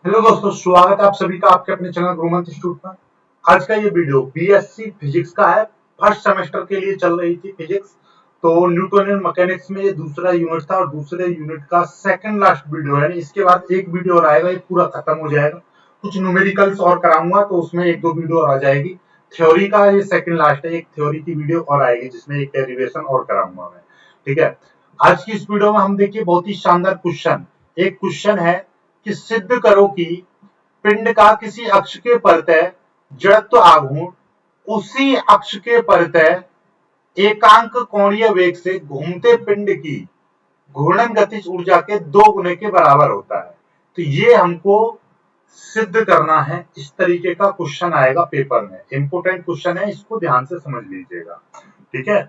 Hello दोस्तों, स्वागत है आप सभी का आपके अपने चैनल ग्रोमंथ इंस्टीट्यूट पर। आज का ये वीडियो बीएससी फिजिक्स का है। फर्स्ट सेमेस्टर के लिए चल रही थी फिजिक्स। तो न्यूटोनियन मैकेनिक्स में ये दूसरा यूनिट था और दूसरे यूनिट का सेकंड लास्ट वीडियो है। इसके बाद एक वीडियो और आएगा, ये पूरा खत्म हो जाएगा। कुछ न्यूमेरिकल्स और कराऊंगा तो उसमें एक दो वीडियो और आ जाएगी। थ्योरी का ये सेकंड लास्ट है, एक थ्योरी की वीडियो और आएगी जिसमें एक डेरिवेशन और कराऊंगा मैं। ठीक है, आज की इस वीडियो में हम देखिए बहुत ही शानदार क्वेश्चन। एक क्वेश्चन है कि सिद्ध करो कि पिंड का किसी अक्ष के परतः जड़त्व आघूर्ण उसी अक्ष के परतः एकांक कोणीय वेग से घूमते पिंड की घूर्णन गतिज ऊर्जा के 2 गुने के बराबर होता है। तो ये हमको सिद्ध करना है। इस तरीके का क्वेश्चन आएगा पेपर में। इंपोर्टेंट क्वेश्चन है, इसको ध्यान से समझ लीजिएगा। ठीक है,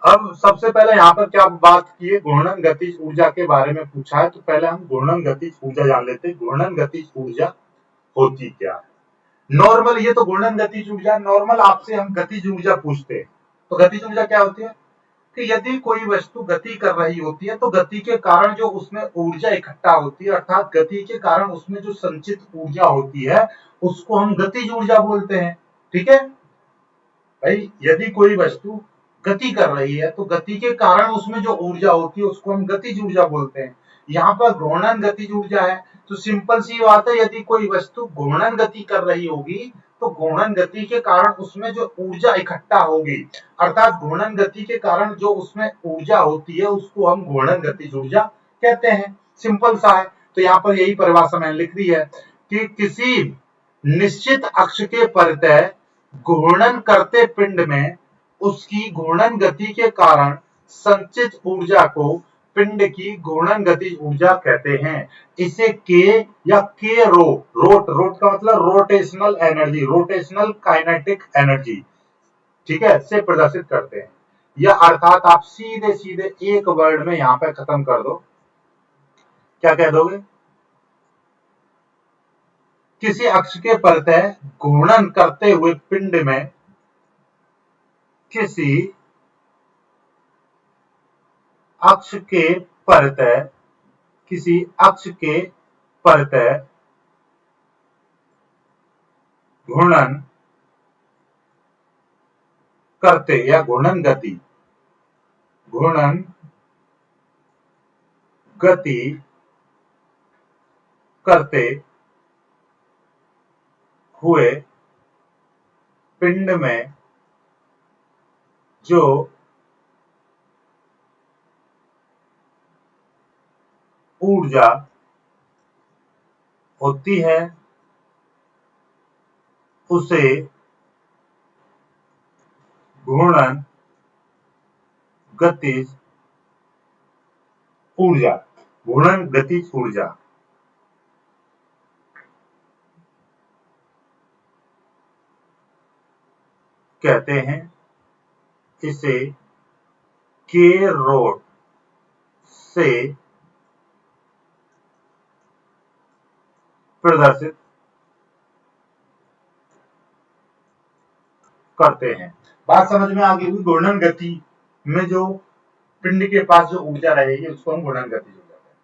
अब सबसे पहले यहाँ पर क्या बात की है, घूर्णन गतिज ऊर्जा के बारे में पूछा है। तो पहले हम घूर्णन गतिज ऊर्जा जान लेते हैं। घूर्णन गतिज ऊर्जा होती क्या है। नॉर्मल, ये तो घूर्णन गतिज ऊर्जा नॉर्मल। आपसे हम गतिज ऊर्जा पूछते हैं तो गतिज ऊर्जा क्या होती है कि यदि कोई वस्तु गति कर रही होती है तो गति के कारण जो उसमें ऊर्जा इकट्ठा होती है, अर्थात गति के कारण उसमें जो संचित ऊर्जा होती है उसको हम गतिज ऊर्जा बोलते हैं। ठीक है भाई, यदि कोई वस्तु गति कर रही है तो गति के कारण उसमें जो ऊर्जा होती है उसको हम गतिज ऊर्जा बोलते हैं। यहाँ पर घूर्णन गतिज ऊर्जा है तो सिंपल सी बात है, यदि कोई वस्तु घूर्णन गति कर रही होगी तो घूर्णन गति के कारण उसमें जो ऊर्जा इकट्ठा होगी, अर्थात घूर्णन गति के कारण जो उसमें ऊर्जा होती है उसको हम घूर्णन गतिज ऊर्जा कहते हैं। सिंपल सा है। तो यहाँ पर यही परिभाषा मैंने लिख दी है कि किसी निश्चित अक्ष के परतः घूर्णन करते पिंड में उसकी घूर्णन गति के कारण संचित ऊर्जा को पिंड की घूर्णन गतिज ऊर्जा कहते हैं। इसे के या के रोट का मतलब rotational energy, rotational kinetic energy, ठीक है, से प्रदर्शित करते हैं। या अर्थात आप सीधे सीधे एक वर्ड में यहां पे खत्म कर दो, क्या कह दोगे, किसी अक्ष के परतः घूर्णन करते हुए पिंड में किसी अक्ष के परतः किसी अक्ष के परतः घूर्णन करते या घूर्णन गति करते हुए पिंड में जो ऊर्जा होती है उसे घूर्णन गतिज ऊर्जा कहते हैं। इसे के रोट से प्रदर्शित करते हैं। बात समझ में आ गई हुई। घूर्णन गति में जो पिंड के पास जो ऊर्जा रहेगी उसको हम घूर्णन गतिज ऊर्जा कहते हैं।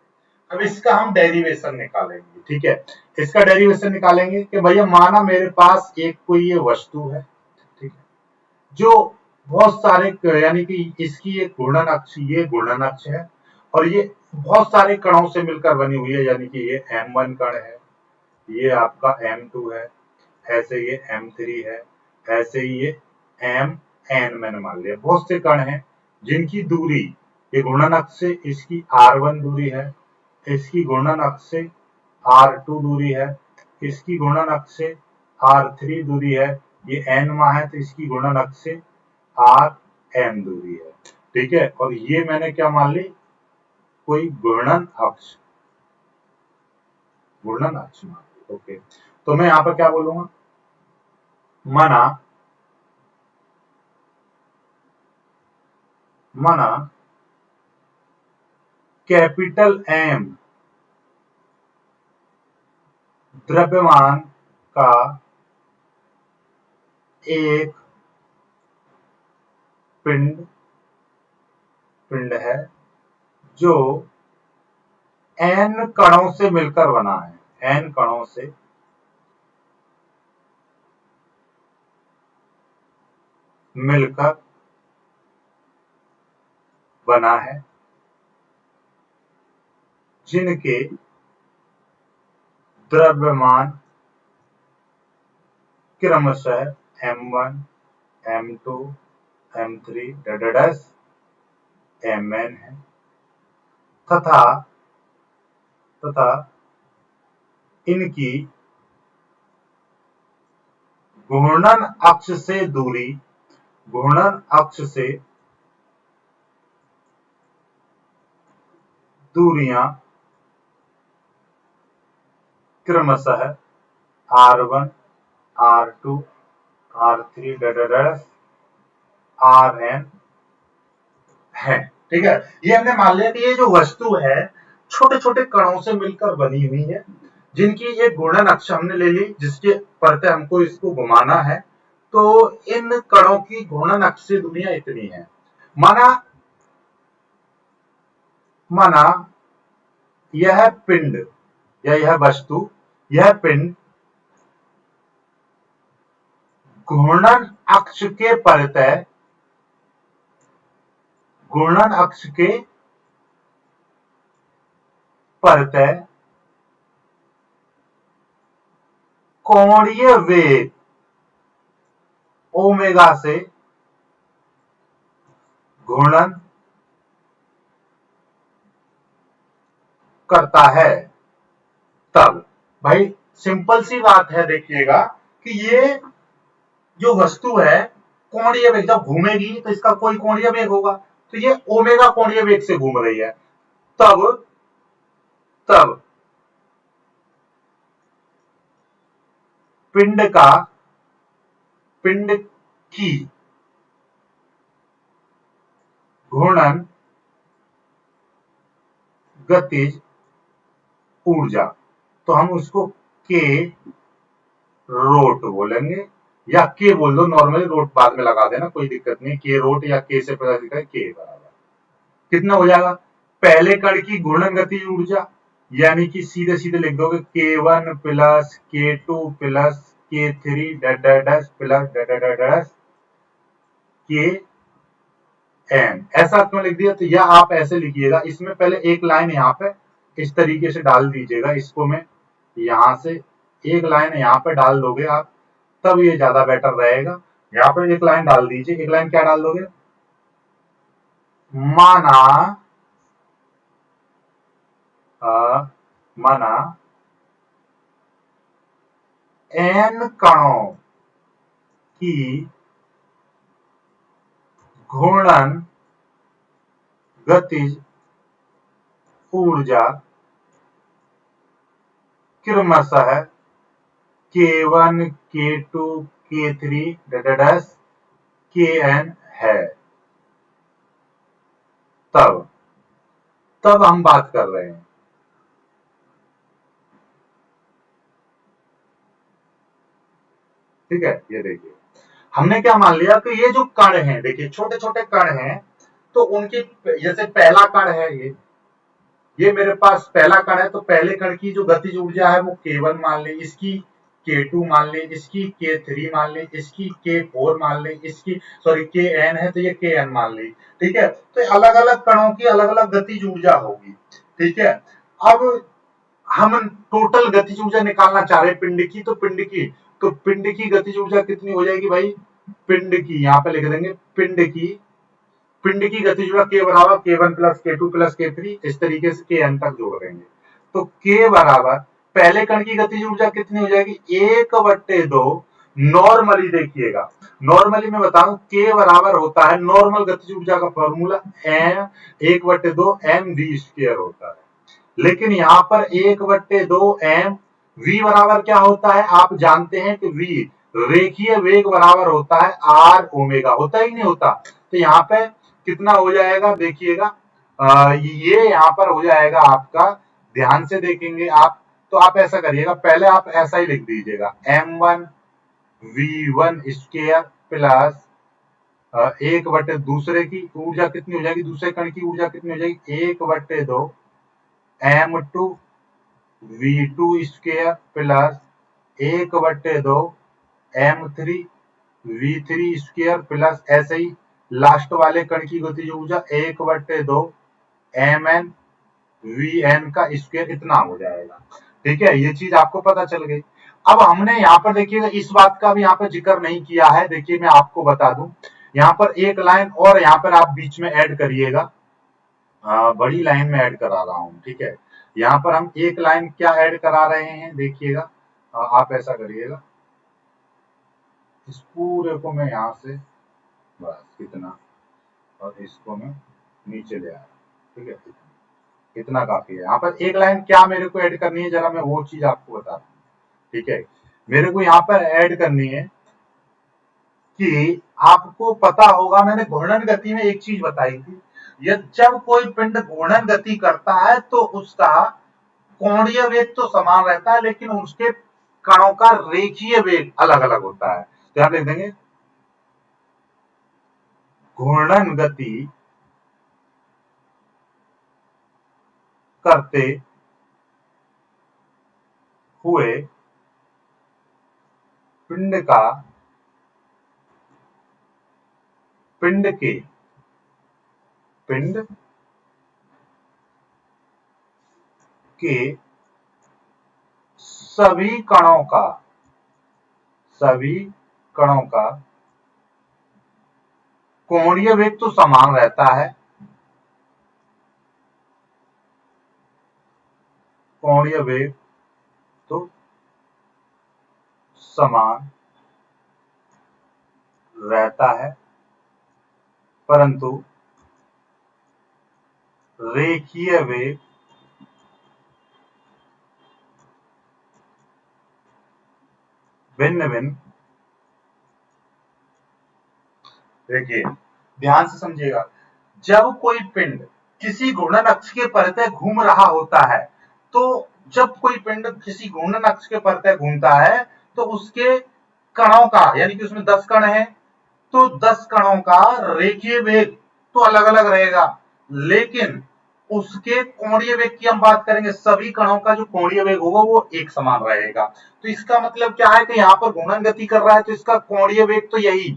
अब इसका हम डेरिवेशन निकालेंगे। ठीक है, इसका डेरिवेशन निकालेंगे कि भैया माना मेरे पास एक कोई ये वस्तु है, ठीक है, जो बहुत सारे यानी कि इसकी एक घूर्णन अक्ष, ये घूर्णन अक्ष है और ये बहुत सारे कणों से मिलकर बनी हुई है। यानी कि ये M1 कण है, ये आपका M2 है, ऐसे ये M3 है, ऐसे ही ये Mn मैंने मान लिया। बहुत से कण हैं जिनकी दूरी, ये घूर्णन अक्ष से इसकी R1 दूरी है, इसकी घूर्णन अक्ष से R2 दूरी है, इसकी घूर्णन अक्ष से R3 दूरी है, ये N है तो इसकी घूर्णन अक्ष से Rm दूरी है। ठीक है, और ये मैंने क्या मान ली, कोई घूर्णन अक्ष मान ली। ओके, तो मैं यहां पर क्या बोलूंगा, माना कैपिटल M द्रव्यमान का एक पिंड है जो N कणों से मिलकर बना है। n कणों से मिलकर बना है, जिनके द्रव्यमान क्रमशः m1, m2, m3 mn है तथा इनकी घूर्णन अक्ष से दूरियां क्रमशः r1, r2, r3 rn है। ठीक है, ये हमने मान लिया कि ये जो वस्तु है छोटे छोटे कणों से मिलकर बनी हुई है, जिनकी ये घूर्णन अक्ष हमने ले ली, जिसके परते हमको इसको घुमाना है। तो इन कणों की घूर्णन अक्ष से दूरियां इतनी है। माना यह पिंड या यह वस्तु, यह पिंड घूर्णन अक्ष के परतः कोणीय वेग ओमेगा से घूर्णन करता है। तब भाई सिंपल सी बात है, देखिएगा कि ये जो वस्तु है कोणीय वेग, जब घूमेगी तो इसका कोई कोणीय वेग होगा, तो ये ओमेगा कोणीय वेग से घूम रही है। तब पिंड की घूर्णन गतिज ऊर्जा, तो हम उसको के रोट बोलेंगे, या के बोल दो, नॉर्मली रोट बाद में लगा देना, कोई दिक्कत नहीं। के रोट या के से पता चलता है के बराबर कितना हो जाएगा, पहले कण की घूर्णन गतिज ऊर्जा, यानी कि सीधे सीधे लिख दोगे K1 plus K2 plus K3 plus Kn, ऐसा क्यों लिख दिया? तो यह आप ऐसे लिखिएगा, इसमें पहले एक लाइन यहाँ पे इस तरीके से डाल दीजिएगा, इसको मैं यहां से एक लाइन यहाँ पे डाल दोगे आप, तब ये ज्यादा बेटर रहेगा। यहाँ पे एक लाइन डाल दीजिए। एक लाइन क्या डाल दोगे, माना n कणों की घूर्णन गतिज ऊर्जा क्रमशः K1, K2, K3 Kn है। तब हम बात कर रहे हैं, ठीक है। ये देखिए हमने क्या मान लिया कि ये जो कण हैं, देखिए छोटे छोटे कण हैं, तो उनकी जैसे पहला कण है, ये मेरे पास पहला कण है, तो पहले कण की जो गतिज ऊर्जा है वो K1 मान ले, इसकी K2 मान ले, इसकी K3 मान ले, इसकी K4 मान ले, इसकी सॉरी Kn है तो ये Kn मान ले, ठीक है। तो अलग अलग कणों की अलग अलग गतिज ऊर्जा होगी, ठीक है। अब हम टोटल गतिज ऊर्जा निकालना चाह रहे हैं पिंड की, तो पिंड की गतिज ऊर्जा कितनी हो जाएगी भाई, पिंड की यहाँ पे लिख देंगे, पिंड की गतिज ऊर्जा K बराबर K1 plus K2 plus K3, इस तरीके से Kn तक जोड़ देंगे। तो K बराबर पहले कण की गतिज ऊर्जा कितनी हो जाएगी, 1/2। नॉर्मली देखिएगा, नॉर्मली मैं बताऊं K बराबर होता है, नॉर्मल गतिज ऊर्जा का फॉर्मूला 1/2 mv² होता है, लेकिन यहाँ पर 1/2 m v बराबर क्या होता है, आप जानते हैं कि v रेखीय वेग बराबर होता है r ओमेगा, होता ही नहीं होता। तो यहाँ पे कितना हो जाएगा, देखिएगा ये यहाँ पर हो जाएगा आपका, ध्यान से देखेंगे आप, तो आप ऐसा करिएगा, पहले आप ऐसा ही लिख दीजिएगा m1 v1² प्लस 1/, दूसरे की ऊर्जा कितनी हो जाएगी, दूसरे कण की ऊर्जा कितनी हो जाएगी, 1/2 m2 V2 square plus 1/2 M3 V3 square plus ऐसे ही लास्ट वाले कण की गतिज ऊर्जा 1/2 Mn Vn का स्क्वायर इतना हो जाएगा। ठीक है, ये चीज आपको पता चल गई। अब हमने यहाँ पर देखिएगा इस बात का भी यहाँ पर जिक्र नहीं किया है। देखिए मैं आपको बता दूं, यहाँ पर एक लाइन और यहाँ पर आप बीच में ऐड करिएगा, बड़ी लाइन में ऐड करा रहा हूं। ठीक है, यहाँ पर हम एक लाइन क्या ऐड करा रहे हैं देखिएगा, आप ऐसा करिएगा, इस पूरे को मैं यहाँ से बस इतना और इसको मैं नीचे ले आया। ठीक है, इतना काफी है। यहाँ पर एक लाइन क्या मेरे को ऐड करनी है, जरा मैं वो चीज आपको बताता हूँ। ठीक है, मेरे को यहाँ पर ऐड करनी है कि आपको पता होगा मैंने घूर्णन गति में एक चीज बताई थी, जब कोई पिंड घूर्णन गति करता है तो उसका कोणीय वेग तो समान रहता है, लेकिन उसके कणों का रेखीय वेग अलग अलग होता है। तो यहां लिख देंगे घूर्णन गति करते हुए पिंड के सभी कणों का कोणीय वेग तो समान रहता है, कोणीय वेग तो समान रहता है, परंतु रेखीय वेग भिन्न भिन्न। देखिए ध्यान से समझिएगा, जब कोई पिंड किसी घूर्णन अक्ष के परितः घूम रहा होता है, तो जब कोई पिंड किसी घूर्णन अक्ष के परितः घूमता है तो उसके कणों का, यानी कि उसमें 10 कण हैं, तो 10 कणों का रेखीय वेग तो अलग अलग रहेगा, लेकिन उसके कोणीय वेग की हम बात करेंगे, सभी कणों का जो कोणीय वेग होगा वो एक समान रहेगा। तो इसका मतलब क्या है कि यहाँ पर घूर्णन गति कर रहा है तो इसका कोणीय वेग तो यही,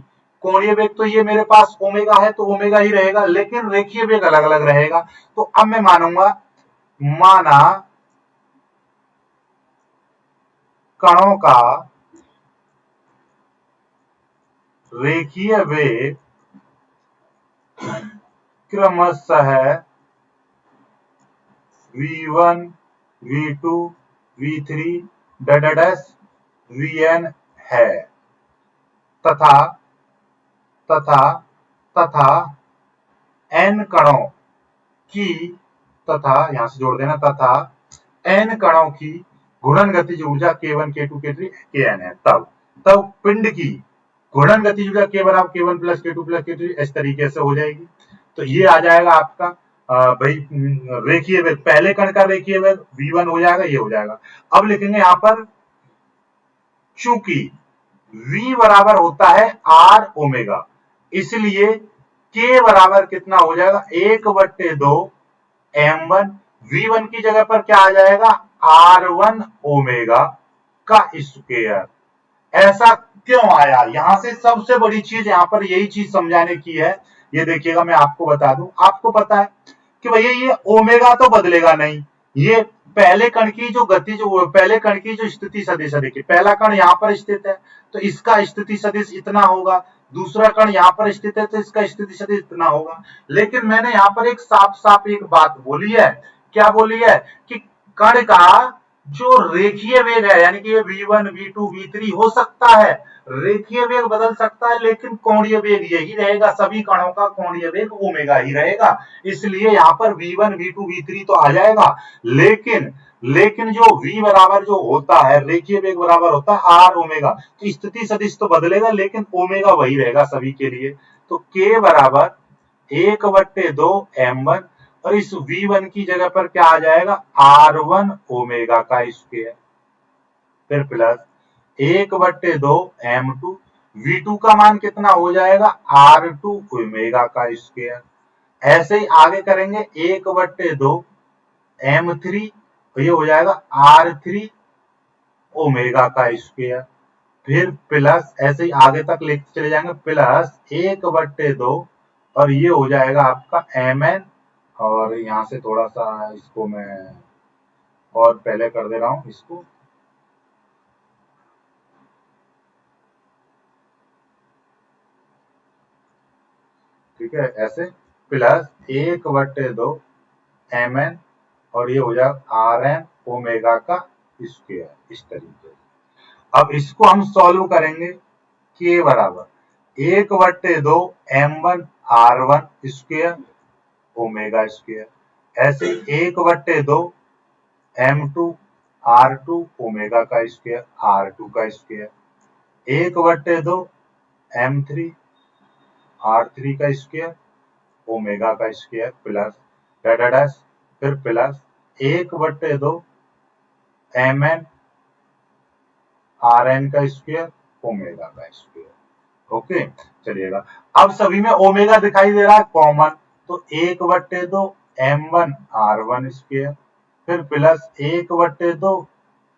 कोणीय वेग तो ये मेरे पास ओमेगा है तो ओमेगा ही रहेगा, लेकिन रेखीय वेग अलग अलग रहेगा। तो अब मैं मानूंगा, माना कणों का रेखीय वेग क्रमशः V1 V2 V3 dash Vn है, तथा n कणों की, तथा यहां से जोड़ देना, तथा n कणों की घूर्णन गतिज ऊर्जा K1 K2 K3 Kn है। तब पिंड की घूर्णन गतिज ऊर्जा K बराबर K1 plus K2 plus K3 इस तरीके से हो जाएगी। तो ये आ जाएगा आपका भाई रेखीय वेग, पहले कण का रेखीय वेग V1 हो जाएगा, ये हो जाएगा। अब लिखेंगे यहां पर, चूंकि V बराबर होता है R ओमेगा, इसलिए K बराबर कितना हो जाएगा 1/2 M1, V1 की जगह पर क्या आ जाएगा R1 ओमेगा का स्क्वायर। ऐसा क्यों आया, यहां से सबसे बड़ी चीज यहां पर यही चीज समझाने की है। ये देखिएगा मैं आपको बता दूं, आपको पता है कि भैया ये ओमेगा तो बदलेगा नहीं, ये पहले कण की जो गति, जो पहले कण की जो स्थिति सदिश है, देखिए पहला कण यहाँ पर स्थित है तो इसका स्थिति सदिश इतना होगा, दूसरा कण यहाँ पर स्थित है तो इसका स्थिति सदिश इतना होगा। लेकिन मैंने यहाँ पर एक साफ साफ एक बात बोली है, क्या बोली है कि कण का जो रेखीय वेग है, यानी कि ये V1 V2 V3 हो सकता है, रेखीय वेग बदल सकता है, लेकिन कोणीय वेग यही रहेगा, सभी कणों का कोणीय वेग ओमेगा ही रहेगा। इसलिए यहाँ पर V1 V2 V3 तो आ जाएगा, लेकिन जो V बराबर जो होता है, रेखीय वेग बराबर होता है R ओमेगा, तो स्थिति सदिश तो बदलेगा लेकिन ओमेगा वही रहेगा सभी के लिए। तो K बराबर 1/2 M1 और इस V1 की जगह पर क्या आ जाएगा R1 ओमेगा का स्क्वायर, फिर प्लस 1/2 M2, V2 का मान कितना हो जाएगा R2 ओमेगा का स्क्वायर। ऐसे ही आगे करेंगे 1/2 M3 तो ये हो जाएगा R3 ओमेगा का स्क्वायर, फिर प्लस ऐसे ही आगे तक लेते चले जाएंगे, प्लस 1/2 और ये हो जाएगा आपका mn, और यहाँ से थोड़ा सा इसको मैं और पहले कर दे रहा हूं इसको, ठीक है, ऐसे प्लस 1/2 mn और ये हो जाएगा Rn ओमेगा का स्क्वायर, इस तरीके से। अब इसको हम सॉल्व करेंगे, k बराबर 1/2 m1 R1 square omega square, ऐसे 1/2 m2 R2 ओमेगा का स्क्वायर R2 का स्क्वायर, 1/2 m3 R3 का स्क्वायर ओमेगा का स्क्वायर प्लस डाटा डैश, फिर प्लस 1/2 mn Rn का स्क्वायर ओमेगा का स्क्वायर। ओके, चलिएगा अब सभी में ओमेगा दिखाई दे रहा है कॉमन, तो 1/2 m1 R1 स्क्वायर, फिर प्लस 1/2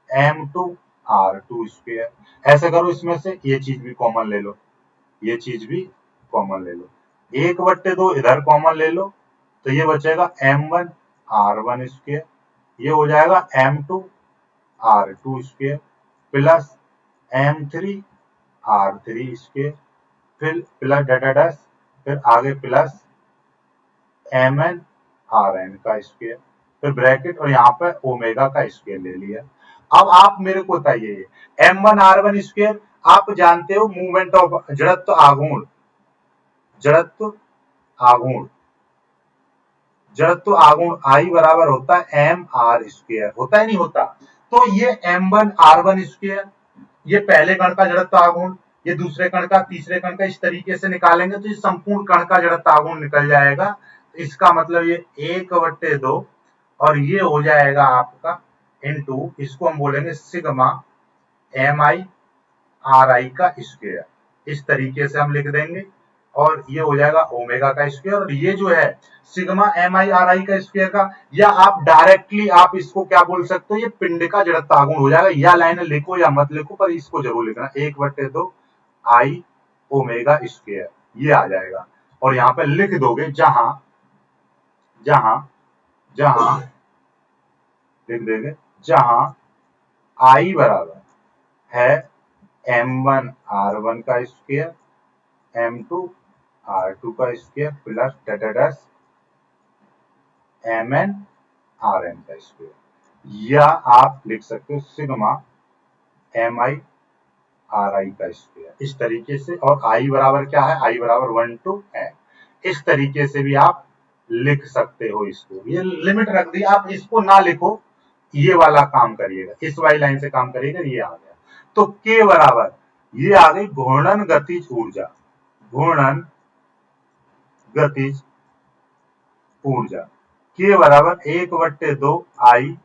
m2 R2 स्क्वायर। ऐसे करो, इसमें से ये चीज भी कॉमन ले लो, ये चीज भी कॉमन ले लो, 1/2 इधर कॉमन ले लो, तो ये बचेगा m1 R1 स्क्वायर, ये हो जाएगा m2 R2 square plus m3 R3 square, फिर प्लस डाटा डैश, फिर आगे प्लस mn Rn का स्क्वायर, फिर ब्रैकेट और यहाँ पे ओमेगा का स्क्वायर ले लिया। अब आप मेरे को बताइए, m1 R1 स्क्वायर आप जानते हो मूवमेंट ऑफ जड़त्व आघूर्ण, जड़त्व आघूर्ण, जड़त्व आघूर्ण I बराबर होता है mr स्क्वायर, होता है नहीं होता? तो ये m1 R1 स्क्वायर, ये पहले कण का जड़त्व आघूर्ण, ये दूसरे कण का, तीसरे कण का, इस तरीके से निकालेंगे तो ये संपूर्ण कण का जड़त्व आघूर्ण निकल जाएगा। तो इसका मतलब ये 1/2 और ये हो जाएगा आपका इनटू, इसको हम बोलेंगे सिग्मा mi ri का स्क्वायर, इस तरीके से हम लिख देंगे, और ये हो जाएगा ओमेगा का स्क्वायर, और ये जो है सिग्मा mi ri का स्क्वायर का, या आप डायरेक्टली आप इसको क्या बोल सकते हो, ये पिंड का जड़त्व आघूर्ण हो जाएगा। या लाइन लिखो या मत लिखो, पर इसको जरूर लिखना, 1/2 आई ओमेगा स्क्वायर, ये आ जाएगा। और यहाँ पे लिख दोगे जहां जहां जहां लिख देंगे जहां आई बराबर है m1 R1 का स्क्वायर, m2 R2 का square plus data dash mn Rn का स्क्वायर, या आप लिख सकते हो सिग्मा mi ri का स्क्वायर, इस तरीके से। और i बराबर क्या है, i बराबर 1 to n, इस तरीके से भी आप लिख सकते हो इसको। ये लिमिट रख दी, आप इसको ना लिखो, ये वाला काम करिएगा, इस वाली लाइन से काम करिएगा, ये आ गया। तो k बराबर ये आ गई घूर्णन गतिज ऊर्जा, घूर्णन गतिज ऊर्जा k बराबर 1/2 आई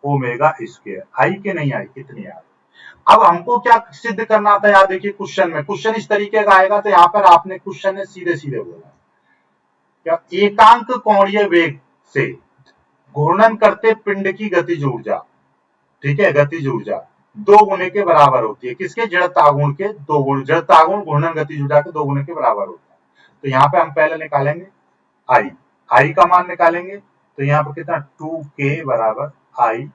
ओमेगा स्क्वायर, आई के नहीं आई, इतनी आ गई। अब हमको क्या सिद्ध करना था, याद देखिए क्वेश्चन में, क्वेश्चन इस तरीके का आएगा, तो यहाँ पर आपने क्वेश्चन ने सीधे सीधे बोला क्या, एकांक कोणीय वेग से घूर्णन करते पिंड की गतिज ऊर्जा, ठीक है, गतिज ऊर्जा 2 गुने के बराबर होती है, किसके, जड़त्व आघूर्ण के 2 गुण, जड़त्व आघूर्ण घूर्णन गतिज ऊर्जा के 2 गुने के बराबर होता है। तो यहाँ पे हम पहले निकालेंगे आई का मान निकालेंगे, तो यहाँ पर कितना 2k बराबर आई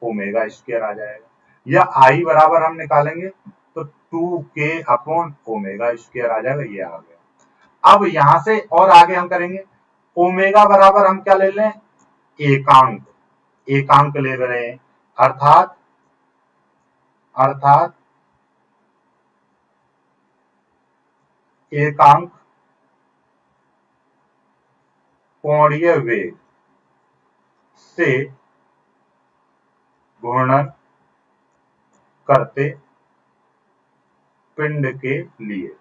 ओमेगा स्क्वायर आ जाएगा, या आई बराबर हम निकालेंगे तो 2k अपॉन ओमेगा स्क्वायर आ जाएगा, ये आ गया। अब यहां से और आगे हम करेंगे, ओमेगा बराबर हम क्या ले लें, एकांक, एकांक ले रहे हैं, अर्थात एकांक कोणीय वेग से घूर्णन करते पिंड के लिए,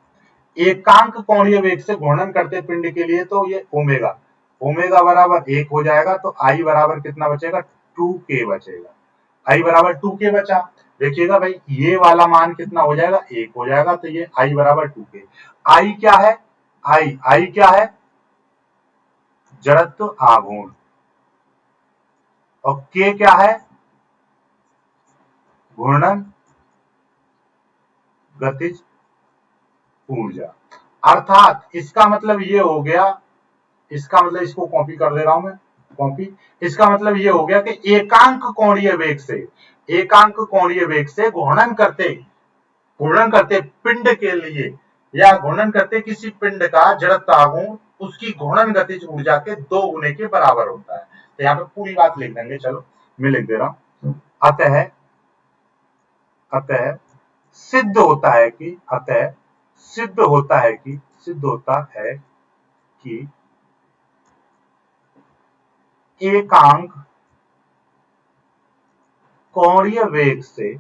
एकांक कोणीय वेग से घूर्णन करते पिंड के लिए, तो ये ओमेगा, ओमेगा बराबर 1 हो जाएगा, तो आई बराबर कितना बचेगा, 2k बचेगा, आई बराबर 2k बचा। देखिएगा भाई, ये वाला मान कितना हो जाएगा, 1 हो जाएगा, तो ये आई बराबर 2k। आई क्या है, आई क्या है, जड़त्व आघूर्ण, और k क्या है, घूर्णन गतिज ऊर्जा। अर्थात इसका मतलब ये हो गया, इसका मतलब इसको कॉपी कर दे रहा हूं मैं, कॉपी। इसका मतलब ये हो गया कि एकांक कोणीय वेग से घूर्णन करते पिंड के लिए या घूर्णन करते किसी पिंड का जड़त्व आघूर्ण उसकी घूर्णन गतिज ऊर्जा के 2 गुने के बराबर होता है। तो यहाँ पे पूरी बात लिख देंगे, चलो मैं लिख दे रहा हूं। अतः सिद्ध होता है कि एकांक कोणीय वेग से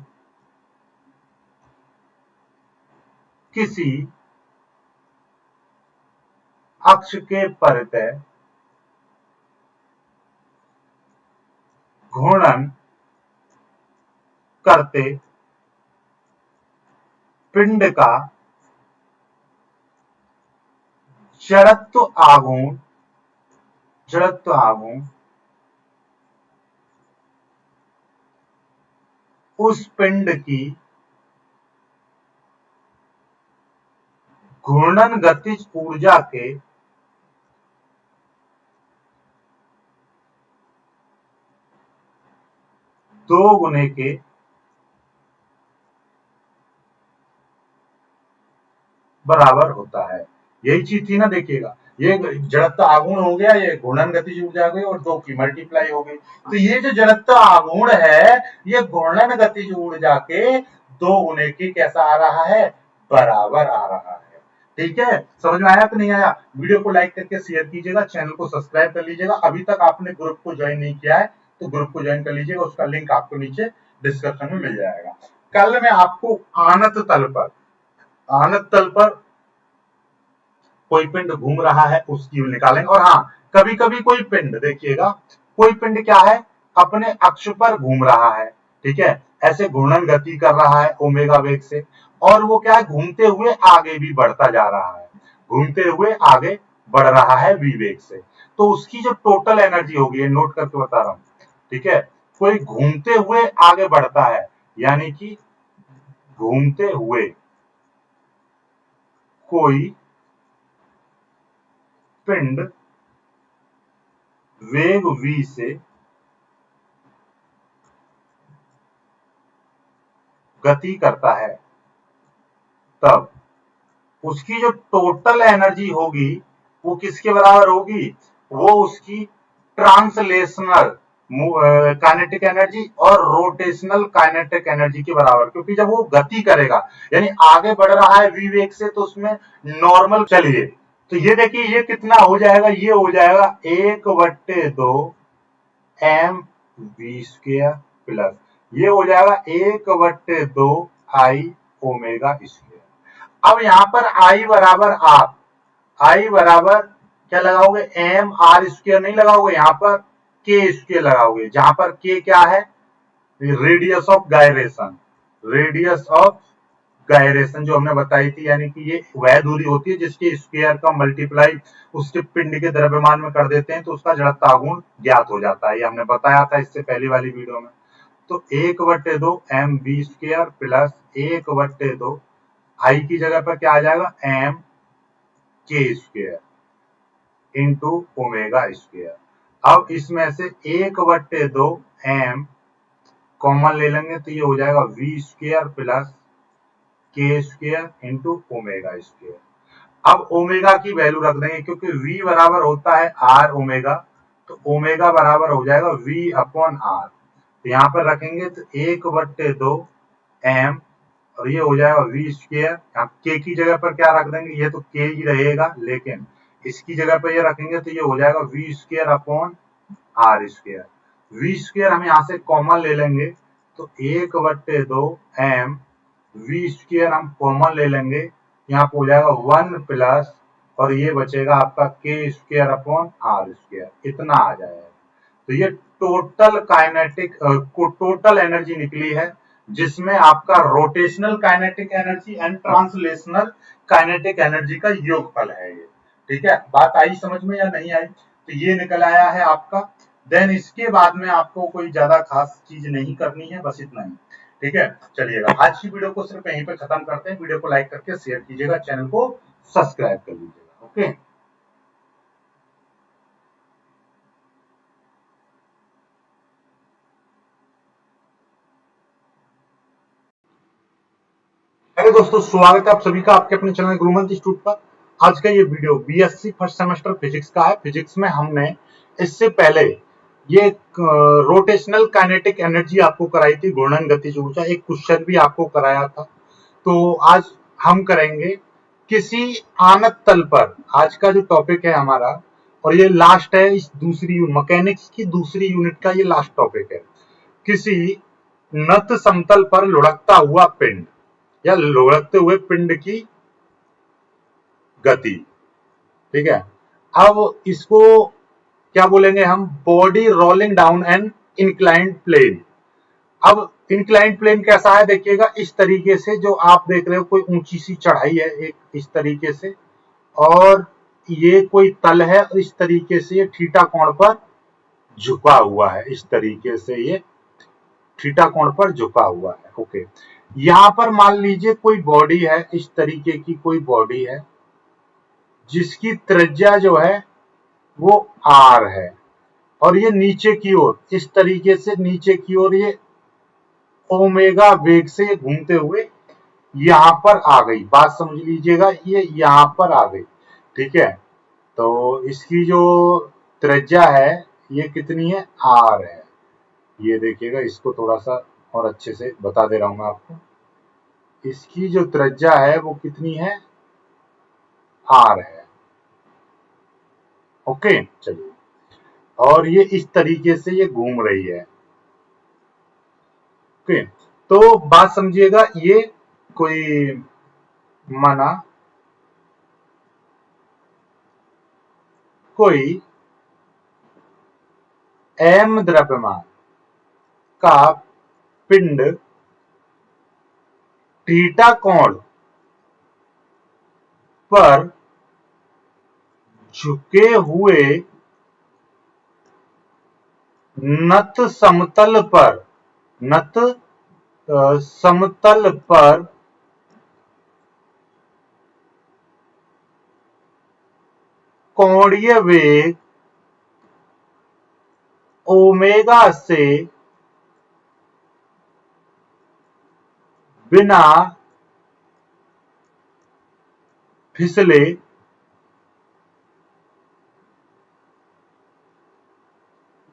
किसी अक्ष के परितः घूर्णन करते पिंड का जड़त्व आघूर्ण उस पिंड की घूर्णन गतिज ऊर्जा के 2 गुने के बराबर होता है। यही चीज थी ना, देखिएगा, ये जड़त्व आघूर्ण हो गया, ये घूर्णन गतिज ऊर्जा हो गई और 2 की मल्टीप्लाई हो गई। तो ये जो जड़त्व आघूर्ण है ये घूर्णन गतिज ऊर्जा के 2 गुने की कैसा आ रहा है, बराबर आ रहा है। ठीक है, समझ में आया कि नहीं आया? वीडियो को लाइक करके शेयर कीजिएगा, चैनल को सब्सक्राइब कर लीजिएगा। अभी तक आपने ग्रुप को ज्वाइन नहीं किया है तो ग्रुप को ज्वाइन कर लीजिएगा, उसका लिंक आपको नीचे डिस्क्रिप्शन में मिल जाएगा। कल मैं आपको आनत तल पर कोई पिंड घूम रहा है उसकी निकालेंगे। और हाँ, कभी कभी कोई पिंड, देखिएगा, कोई पिंड क्या है, अपने अक्ष पर घूम रहा है, ठीक है, ऐसे घूर्णन गति कर रहा है ओमेगा वेग से, और वो क्या है, घूमते हुए आगे भी बढ़ता जा रहा है, घूमते हुए आगे बढ़ रहा है वी वेग से। तो उसकी जो टोटल एनर्जी होगी, नोट करके बता रहा हूं, ठीक है, कोई घूमते हुए आगे बढ़ता है, यानी कि घूमते हुए कोई पिंड वेग v से गति करता है, तब उसकी जो टोटल एनर्जी होगी वो किसके बराबर होगी, वो उसकी ट्रांसलेशनल काइनेटिक एनर्जी और रोटेशनल काइनेटिक एनर्जी के बराबर। क्योंकि जब वो गति करेगा यानी आगे बढ़ रहा है वी वेग से, तो उसमें नॉर्मल, चलिए तो ये देखिए ये कितना हो जाएगा, ये हो जाएगा 1/2 mv² प्लस ये हो जाएगा 1/2 I ओमेगा स्क्वायर। अब यहां पर I बराबर क्या लगाओगे, एम आर स्क्वायर नहीं लगाओगे, यहां पर के स्क्वायर लगाओगे, जहां पर के क्या है, रेडियस ऑफ गायरेशन जो हमने बताई थी, यानी कि ये वह दूरी होती है जिसके स्क्वायर का मल्टीप्लाई उसके पिंड के द्रव्यमान में कर देते हैं तो उसका जड़त्व आघूर्ण ज्ञात हो जाता है। ये हमने बताया था इससे पहली वाली वीडियो में। तो 1/2 mv² प्लस 1/2 आई की जगह पर क्या आ जाएगा, एम के स्क्वायर इंटू ओमेगा स्क्वायर। अब इसमें से 1/2 एम कॉमन ले लेंगे तो ये हो जाएगा v² plus k square into omega square. अब ओमेगा की वैल्यू रख देंगे क्योंकि v बराबर होता है r ओमेगा, तो ओमेगा बराबर हो जाएगा v/r। तो यहाँ पर रखेंगे तो 1/2 m और ये हो जाएगा v²। के की जगह पर क्या रख देंगे, ये तो के ही रहेगा, लेकिन इसकी जगह पर ये रखेंगे तो ये हो जाएगा v²/r²। v² हम यहाँ से कॉमन ले लेंगे तो 1/2 m v² हम कॉमन ले लेंगे, यहाँ पे हो जाएगा 1 प्लस और ये बचेगा आपका k²/r², इतना आ जाएगा। तो ये टोटल टोटल एनर्जी निकली है, जिसमें आपका rotational kinetic energy and translational kinetic energy का योगफल है ये। ठीक है, बात आई समझ में या नहीं आई? तो ये निकल आया है आपका। देन इसके बाद में आपको कोई ज्यादा खास चीज नहीं करनी है, बस इतना ही। ठीक है, चलिएगा आज की वीडियो को सिर्फ यहीं पे खत्म करते हैं। वीडियो को लाइक करके शेयर कीजिएगा, चैनल को सब्सक्राइब कर लीजिएगा। ओके, हेलो दोस्तों, स्वागत है आप सभी का आपके अपने चैनल गुरुमंत्र इंस्टीट्यूट पर। आज का ये video BSc first semester physics का है। फिजिक्स में हमने इससे पहले ये रोटेशनल काइनेटिक एनर्जी आपको कराई थी, घूर्णन गतिज ऊर्जा, एक क्वेश्चन भी आपको कराया था। तो आज हम करेंगे किसी आनत तल पर। आज का जो टॉपिक है हमारा, और ये लास्ट है इस दूसरी मैकेनिक्स की दूसरी यूनिट का, ये लास्ट टॉपिक है। किसी नत समतल पर लुढ़कता हुआ पिंड या लुढ़कते हुए पिंड की गति। ठीक है, अब इसको क्या बोलेंगे हम? Body rolling down an inclined plane. अब इंक्लाइंड प्लेन कैसा है देखिएगा, इस तरीके से जो आप देख रहे हो, कोई ऊंची सी चढ़ाई है एक इस तरीके से, और ये कोई तल है, और इस तरीके से ये थीटा कोण पर झुका हुआ है। इस तरीके से ये थीटा कोण पर झुका हुआ है। ओके, यहां पर मान लीजिए कोई बॉडी है, इस तरीके की कोई बॉडी है जिसकी त्रिज्या जो है वो r है, और ये नीचे की ओर इस तरीके से नीचे की ओर ये ओमेगा वेग से ये घूमते हुए यहां पर आ गई। बात समझ लीजिएगा, ये यहां पर आ गई। ठीक है, तो इसकी जो त्रिज्या है ये कितनी है? r है। ये देखिएगा, इसको थोड़ा सा और अच्छे से बता दे रहा हूं मैं आपको। इसकी जो त्रिज्या है वो कितनी है? r है। ओके, चलिए, और ये इस तरीके से ये घूम रही है। ओके, तो बात समझिएगा, ये कोई माना कोई m द्रव्यमान का पिंड थीटा कोण पर झुके हुए नत समतल पर कोणीय वेग ओमेगा से बिना फिसले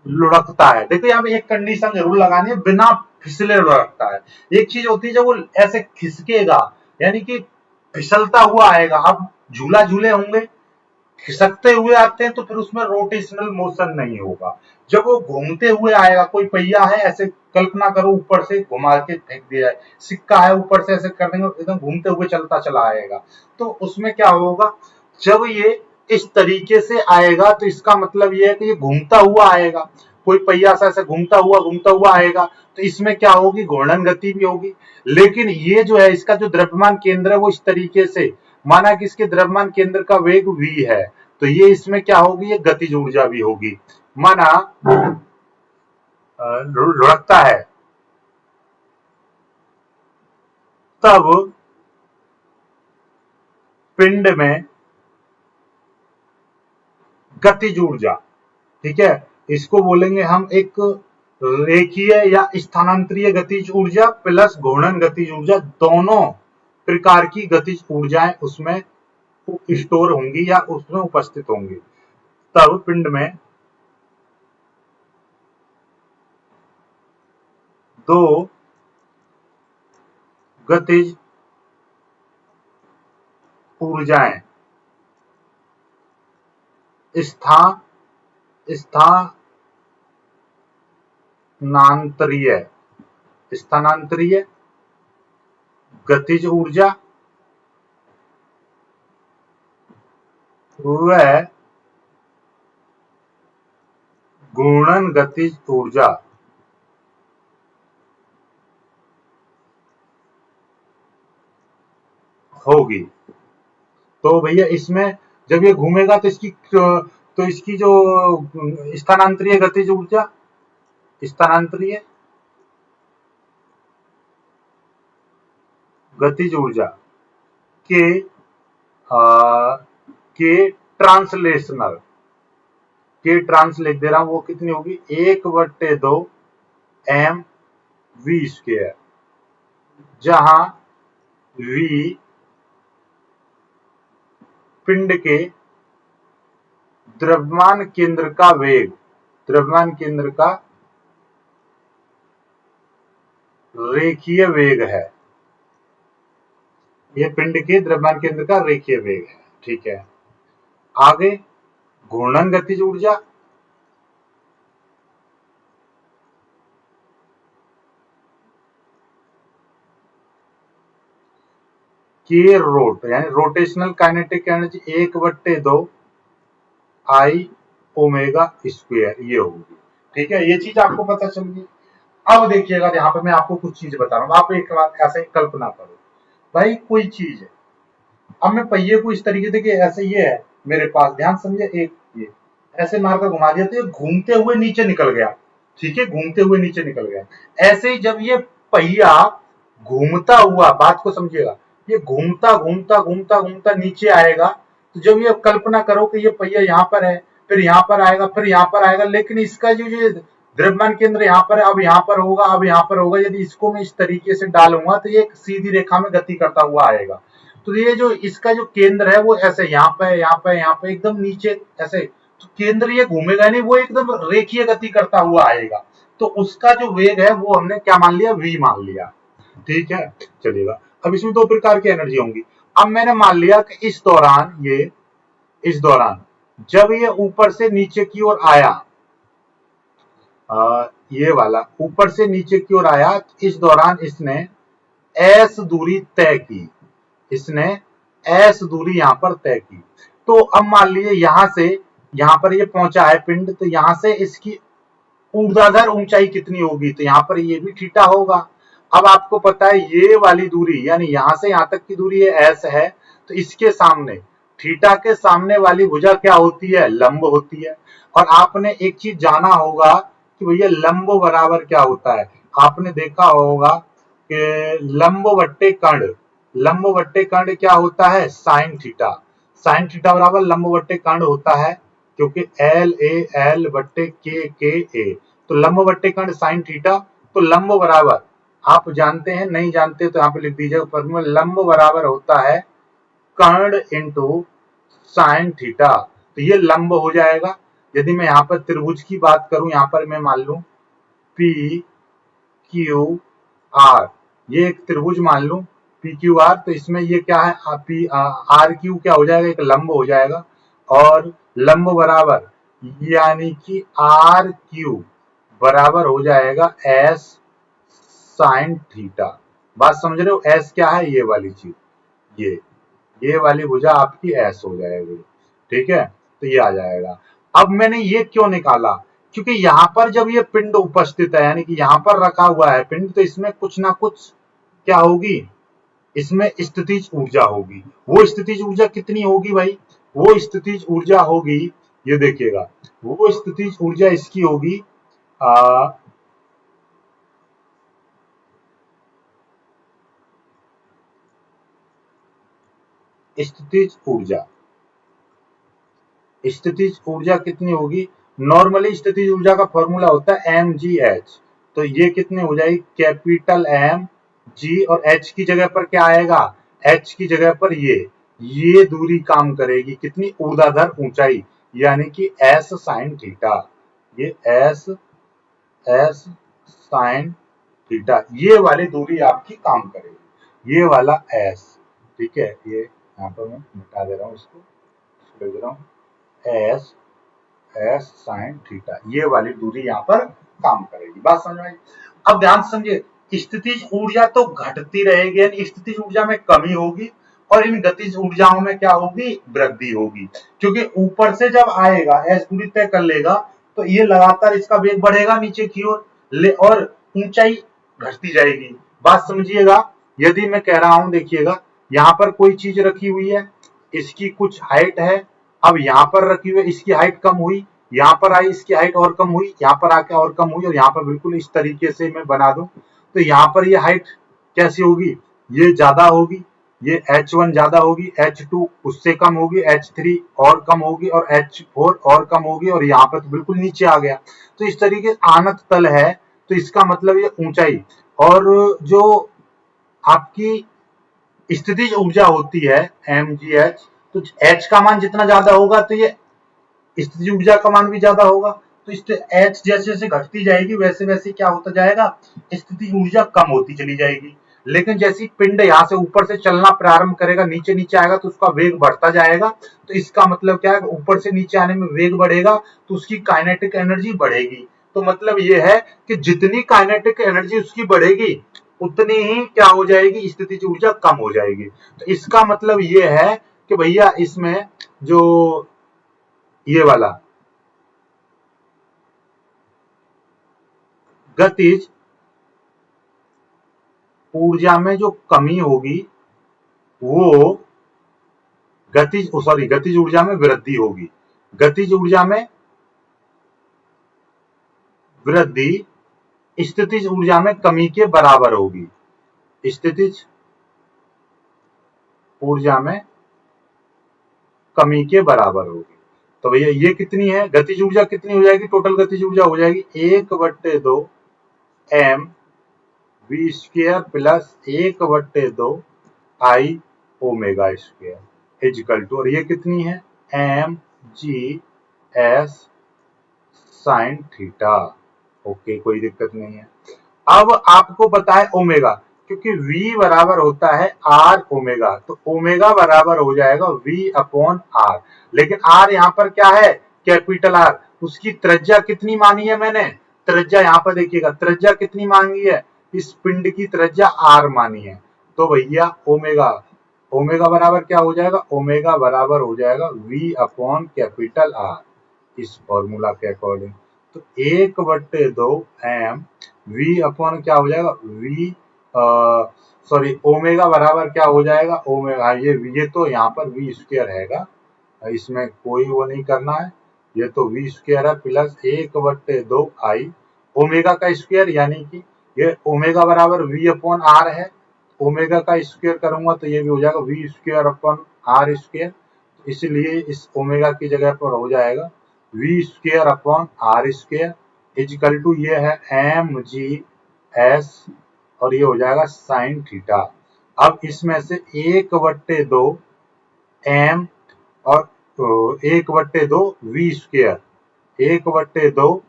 लुढ़कता है। देखो यहाँ पे एक कंडीशन जरूर लगानी है, बिना फिसले लुढ़कता है। एक चीज होती है जब वो ऐसे खिसकेगा, यानी कि फिसलता हुआ आएगा। अब झूला झूले होंगे, खिसकते हुए आते हैं तो फिर उसमें रोटेशनल मोशन नहीं होगा। जब वो घूमते हुए आएगा, कोई पहिया है, ऐसे कल्पना करो ऊपर से घुमा के फेंक दिया है, सिक्का है, ऊपर से ऐसे कर देंगे, एकदम घूमते हुए चलता चला आएगा। तो उसमें क्या होगा, जब ये इस तरीके से आएगा तो इसका मतलब ये है कि ये घूमता हुआ आएगा। कोई पहिया सा ऐसे घूमता हुआ आएगा, तो इसमें क्या होगी? घूर्णन गति भी होगी। लेकिन ये जो है, इसका जो द्रव्यमान केंद्र है वो इस तरीके से, माना कि इसके द्रव्यमान केंद्र का वेग v है, तो ये इसमें क्या होगी? ये गतिज ऊर्जा भी होगी। माना लुढ़कता है, तब पिंड में गतिज ऊर्जा, ठीक है, इसको बोलेंगे हम एक रेखीय या स्थानांतरीय गतिज ऊर्जा प्लस घूर्णन गतिज ऊर्जा। दोनों प्रकार की गतिज ऊर्जाएं उसमें स्टोर होंगी या उसमें उपस्थित होंगी। तब पिंड में दो गतिज ऊर्जाएं स्थानांतरीय गतिज ऊर्जा व घूर्णन गतिज ऊर्जा होगी। तो भैया इसमें जब ये घूमेगा तो इसकी जो स्थानांतरीय गतिज ऊर्जा, स्थानांतरीय गतिज ऊर्जा के के ट्रांसलेशनल के ट्रांसलेट दे रहा हूं, वो कितनी होगी 1/2 एम वी स्क्वायर, जहां वी पिंड के द्रव्यमान केंद्र का वेग, द्रव्यमान केंद्र का रेखीय वेग है। ये पिंड के द्रव्यमान केंद्र का रेखीय वेग है। ठीक है, आगे घूर्णन गतिज ऊर्जा, के रोट यानी रोटेशनल काइनेटिक एनर्जी 1/2 आई ओमेगा स्क्वायर ये होगी। ठीक है, ये चीज आपको पता चल गई। अब देखिएगा, यहाँ पे मैं आपको कुछ चीज बता रहा हूँ, आप एक बार ऐसे कल्पना करो, भाई कोई चीज है, अब मैं पहिए को इस तरीके से, ऐसे ये है मेरे पास, ध्यान समझे, एक ये ऐसे मारकर घुमा दिया तो ये घूमते हुए नीचे निकल गया। ठीक है, घूमते हुए नीचे निकल गया। ऐसे ही जब ये पहिया घूमता हुआ, बात को समझिएगा, ये घूमता घूमता घूमता घूमता नीचे आएगा, तो जब ये कल्पना करो कि ये पहिया यहाँ पर है, फिर यहाँ पर आएगा, फिर यहाँ पर आएगा, लेकिन इसका जो ये द्रव्यमान केंद्र यहाँ पर है, अब यहाँ पर होगा, अब यहाँ पर होगा। यदि इसको मैं इस तरीके से डालूंगा तो ये एक सीधी रेखा में गति करता हुआ आएगा। तो ये जो इसका जो केंद्र है वो ऐसे यहाँ पे यहाँ पे यहाँ पे एकदम नीचे ऐसे, तो केंद्र ये घूमेगा नहीं, वो एकदम रेखीय गति करता हुआ आएगा। तो उसका जो वेग है वो हमने क्या मान लिया, v मान लिया। ठीक है, चलिएगा। अब इसमें दो प्रकार की एनर्जी होंगी। अब मैंने मान लिया कि इस दौरान जब ये ऊपर से नीचे की ओर आया, ये वाला ऊपर से नीचे की ओर आया, इस दौरान इसने s दूरी तय की, इसने s दूरी यहां पर तय की। तो अब मान लीजिए यहां से यहां पर ये पहुंचा है पिंड, तो यहां से इसकी ऊर्ध्वाधर ऊंचाई कितनी होगी, तो यहां पर ये भी थीटा होगा। अब आपको पता है ये वाली दूरी, यानी यहां से यहां तक की दूरी ये s है, तो इसके सामने थीटा के सामने वाली भुजा क्या होती है, लंब होती है। और आपने एक चीज जाना होगा कि भैया लंब बराबर क्या होता है, आपने देखा होगा कि लंब बट्टे कर्ण क्या होता है, साइन थीटा। साइन थीटा बराबर लंब बट्टे कर्ण होता है, क्योंकि LAL बट्टे KA, तो लंब बट्टे कर्ण साइन थीटा। तो लंब बराबर, आप जानते हैं, नहीं जानते तो यहाँ पे लिख दीजिएगा फॉर्मूला, लंब बराबर होता है कर्ण इंटू साइन थीटा। तो ये लंब हो जाएगा। यदि मैं यहाँ पर त्रिभुज की बात करूं, यहाँ पर मैं मान लूं PQR, ये एक त्रिभुज मान लूं PQR, तो इसमें ये क्या है, RQ क्या हो जाएगा, एक लंब हो जाएगा। और लंब बराबर यानी कि RQ बराबर हो जाएगा S साइन थीटा। बात समझ रहे हो, S क्या है, ये वाली चीज, ये वाली भुजा आपकी S हो जाएगी। ठीक है, तो ये आ जाएगा। अब मैंने ये क्यों निकाला, क्योंकि यहां पर जब ये पिंड उपस्थित है, यानी कि यहां पर रखा हुआ है पिंड, तो इसमें कुछ ना कुछ क्या होगी, इसमें स्थितिज ऊर्जा होगी। वो स्थितिज ऊर्जा कितनी होगी भाई, वो स्थितिज ऊर्जा होगी, ये देखिएगा, वो स्थितिज ऊर्जा इसकी होगी स्थितिज ऊर्जा कितनी होगी, नॉर्मली स्थितिज ऊर्जा का फॉर्मूला होता है mgh। तो ये कितनी हो जाएगी, कैपिटल M G, और H की जगह पर क्या आएगा, H की जगह पर ये दूरी काम करेगी, कितनी, ऊर्ध्वाधर ऊंचाई, यानी कि S साइन थीटा। ये S साइन थीटा, ये वाली दूरी आपकी काम करेगी, ये वाला S। ठीक है, ये यहाँ पर मैं मिटा दे रहा हूँ, इसको लिख रहा हूँ S साइन थीटा, ये वाली दूरी यहाँ पर काम करेगी। बात समझ में आई। अब ध्यान से समझिए, स्थितिज ऊर्जा तो घटती रहेगी, यानी स्थितिज ऊर्जा में कमी होगी, और इन गतिज ऊर्जाओं में क्या होगी, वृद्धि होगी। क्योंकि ऊपर से जब आएगा, S दूरी तय कर लेगा, तो ये लगातार इसका वेग बढ़ेगा नीचे की ओर, और ऊंचाई घटती जाएगी। बात समझिएगा, यदि मैं कह रहा हूं, देखिएगा, यहाँ पर कोई चीज रखी हुई है, इसकी कुछ हाइट है, अब यहाँ पर रखी हुई है, इसकी हाइट कम हुई, यहाँ पर आई, इसकी हाइट और कम हुई, यहाँ पर आके और कम हुई, और यहाँ पर बिल्कुल इस तरीके से मैं बना दूं, तो यहाँ पर ये हाइट कैसी होगी, ये ज्यादा होगी, ये H1 ज्यादा होगी, H2 उससे कम होगी, H3 और कम होगी और H4 और कम होगी, और यहाँ पे तो बिल्कुल नीचे आ गया। तो इस तरीके से आनत तल है, तो इसका मतलब ये ऊंचाई। और जो आपकी स्थितिज ऊर्जा होती है mgh, तो h का मान जितना ज्यादा होगा तो ये स्थितिज ऊर्जा का मान भी ज्यादा होगा। तो इस h जैसे जैसे घटती जाएगी वैसे वैसे क्या होता जाएगा, स्थितिज ऊर्जा कम होती चली जाएगी। लेकिन जैसे पिंड यहाँ से ऊपर से चलना प्रारंभ करेगा, नीचे नीचे आएगा, तो उसका वेग बढ़ता जाएगा। तो इसका मतलब क्या है, ऊपर से नीचे आने में वेग बढ़ेगा तो उसकी काइनेटिक एनर्जी बढ़ेगी। तो मतलब ये है कि जितनी काइनेटिक एनर्जी उसकी बढ़ेगी उतनी ही क्या हो जाएगी, स्थितिज ऊर्जा कम हो जाएगी। तो इसका मतलब ये है कि भैया इसमें जो ये वाला गतिज ऊर्जा में जो कमी होगी वो गतिज ऊर्जा में वृद्धि होगी। गतिज ऊर्जा में वृद्धि स्थितिज ऊर्जा में कमी के बराबर होगी। स्थितिज ऊर्जा में कमी के बराबर होगी। तो भैया ये कितनी है, गतिज ऊर्जा कितनी हो जाएगी, टोटल गतिज ऊर्जा हो जाएगी 1/2 m v square plus 1/2 I omega square equal to, और ये कितनी है m g s sine theta. Okay, कोई दिक्कत नहीं है। अब आपको पता है ओमेगा, क्योंकि v बराबर होता है r ओमेगा, तो ओमेगा बराबर हो जाएगा v अपॉन r। लेकिन r यहाँ पर क्या है, कैपिटल R। उसकी त्रिज्या कितनी मानी है मैंने, त्रिज्या यहाँ पर देखिएगा, त्रिज्या कितनी मांगी है, इस पिंड की त्रिज्या r मानी है। तो भैया ओमेगा ओमेगा बराबर क्या हो जाएगा, ओमेगा बराबर हो जाएगा v अपॉन कैपिटल R, इस फॉर्मूला के अकॉर्डिंग। तो 1/2 m v अपॉन क्या हो जाएगा, v सॉरी ओमेगा बराबर क्या हो जाएगा, ओमेगा ये तो यहाँ पर v स्क्वायर हैगा, इसमें कोई वो नहीं करना है, ये तो v स्क्वायर है प्लस 1/2 I ओमेगा का स्क्वायर, यानी कि ये ओमेगा बराबर v अपॉन r है। ओमेगा का स्क्वायर करूंगा तो ये भी हो जाएगा v square upon r square, इसलिए इस ओमेगा की जगह पर हो जाएगा v square upon r square equal to, ये है mg(s) और ये हो जाएगा साइन थीटा। अब इसमें से 1/2 m और 1/2 v स्क्वायर, 1/2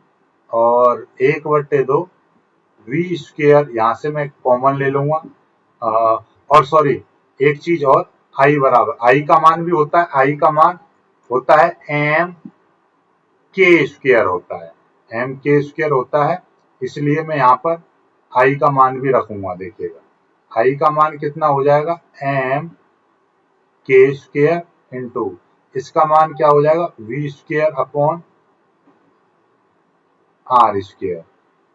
और 1/2 v स्क्वायर, यहाँ से मैं कॉमन ले लूंगा। और सॉरी एक चीज और, i बराबर, i का मान भी होता है, i का मान होता है m k स्क्वायर होता है, m k स्क्वायर होता है, इसलिए मैं यहाँ पर i का मान भी रखूंगा। देखिएगा i का मान कितना हो जाएगा, m k स्क्वायर इंटू इसका मान क्या हो जाएगा, v square upon r square.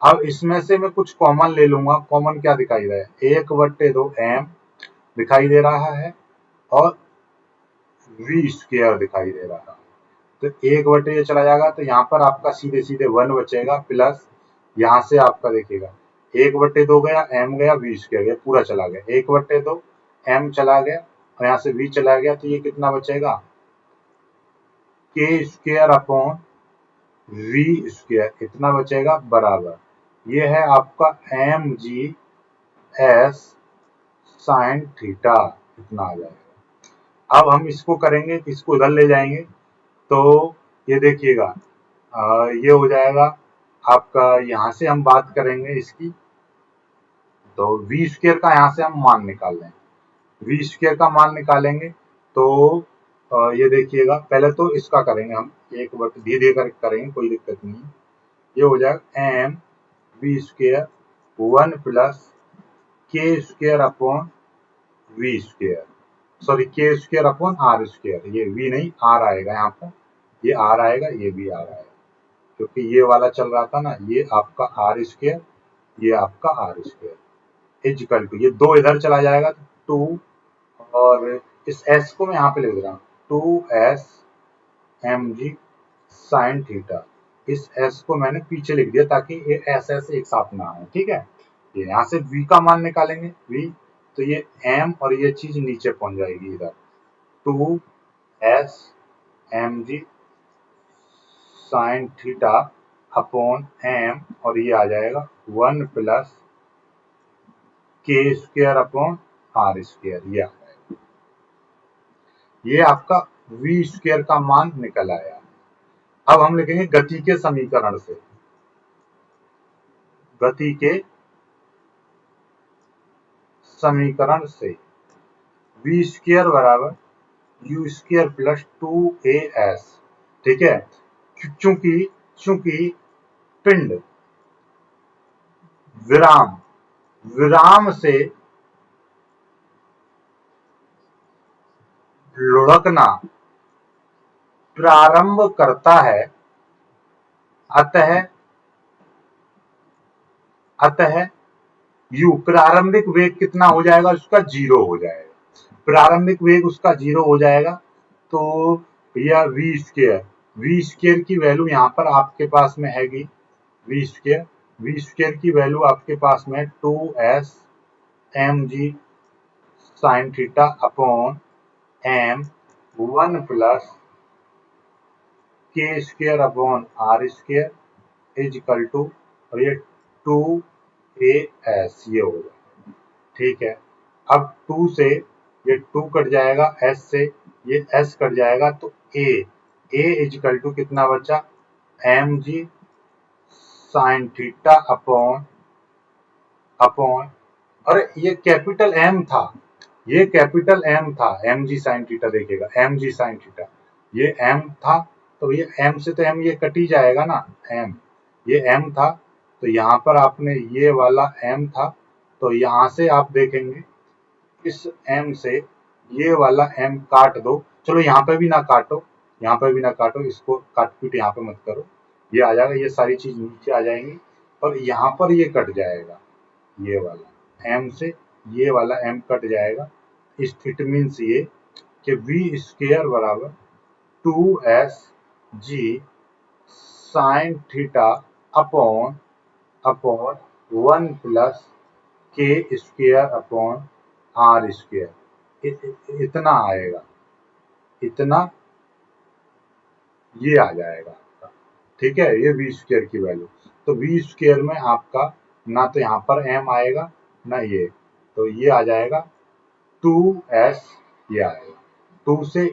अब इसमें से मैं कुछ कॉमन ले लूंगा, कॉमन क्या दिखाई दे रहा है, 1/2 m दिखाई दे रहा है और v स्क्वायर दिखाई दे रहा है। तो 1/2 ये चला जाएगा, तो यहाँ पर आपका सीधे सीधे 1 बचेगा, प्लस यहाँ से आपका देखिएगा 1/2 गया, m गया, v स्क्वायर गया, पूरा चला गया, 1/2 m चला गया और यहाँ से v चला गया, तो ये कितना बचेगा, k square upon v square, इतना बचेगा बराबर, ये है आपका mg(s) साइन थीटा, इतना आ जाएगा। अब हम इसको करेंगे, इसको इधर ले जाएंगे, तो ये देखिएगा ये हो जाएगा आपका, यहाँ से हम बात करेंगे इसकी, तो v स्क्वायर का यहाँ से हम मान निकाल लेंगे, v स्क्वायर का मान निकालेंगे तो ये देखिएगा, पहले तो इसका करेंगे हम, एक बार धीरे धीरे कर करेंगे, कोई दिक्कत नहीं है। ये हो जाएगा m v square 1 plus k square upon v square, sorry k square upon r square, ये v नहीं r आएगा यहाँ पर, ये r आएगा, ये भी r आएगा, क्योंकि ये वाला चल रहा था ना, ये आपका r स्क्वायर, ये आपका r स्क्वायर इजिकल टू, ये 2 इधर चला जाएगा तो 2, और इस s को मैं यहाँ पे लिख रहा हूँ 2s mg साइन थीटा, इस s को मैंने पीछे लिख दिया ताकि ये s एक साथ ना आए, ठीक है। ये यहाँ से v का मान निकालेंगे, v तो ये m और ये चीज नीचे पहुंच जाएगी इधर 2s mg sine theta upon m और ये आ जाएगा 1 plus k square upon are square. ये आ जाएगा, ये आपका v स्क्वायर का मान निकल आया। अब हम लिखेंगे गति के समीकरण से, गति के समीकरण से v स्क्वायर बराबर u स्क्वायर प्लस 2as। ठीक है, चूंकि चूंकि पिंड विराम विराम से लुढ़कना प्रारंभ करता है, अतः u प्रारंभिक वेग कितना हो जाएगा, उसका 0 हो जाएगा। प्रारंभिक वेग उसका 0 हो जाएगा। तो भैया v स्क्वायर की वैल्यू यहाँ पर आपके पास में हैगी, v स्क्वायर की वैल्यू आपके पास में 2s mg sine theta upon m 1 plus k square upon are square is equal to, और ये 2as ये होगा। ठीक है, अब 2 से ये 2 कट जाएगा, s से ये s कट जाएगा, तो a इज इक्वल टू कितना बचा, mg साइन थीटा अपॉन अरे ये कैपिटल M था, ये कैपिटल M था, mg साइन थीटा देखिएगा, mg साइन थीटा ये M था, तो ये M से तो M ये कट ही जाएगा ना, M ये M था, तो यहाँ पर आपने ये वाला M था, तो यहाँ से आप देखेंगे इस M से ये वाला M काट दो, चलो यहाँ पे भी ना काटो, यहाँ पे भी ना काटो, इसको काट पीट यहाँ पे मत करो, ये आ जाएगा, ये सारी चीज नीचे आ जाएंगी और यहाँ पर ये कट जाएगा, ये वाला M से ये वाला M कट जाएगा। इट मीन्स ये कि v स्क्वायर बराबर 2s g sign theta upon 1 plus k square upon are square, इतना आएगा, इतना ये आ जाएगा। ठीक है, ये v स्क्वायर की वैल्यू, तो v स्क्वायर में आपका ना तो यहाँ पर m आएगा ना ये, तो ये आ जाएगा 2s, ये आएगा 2 से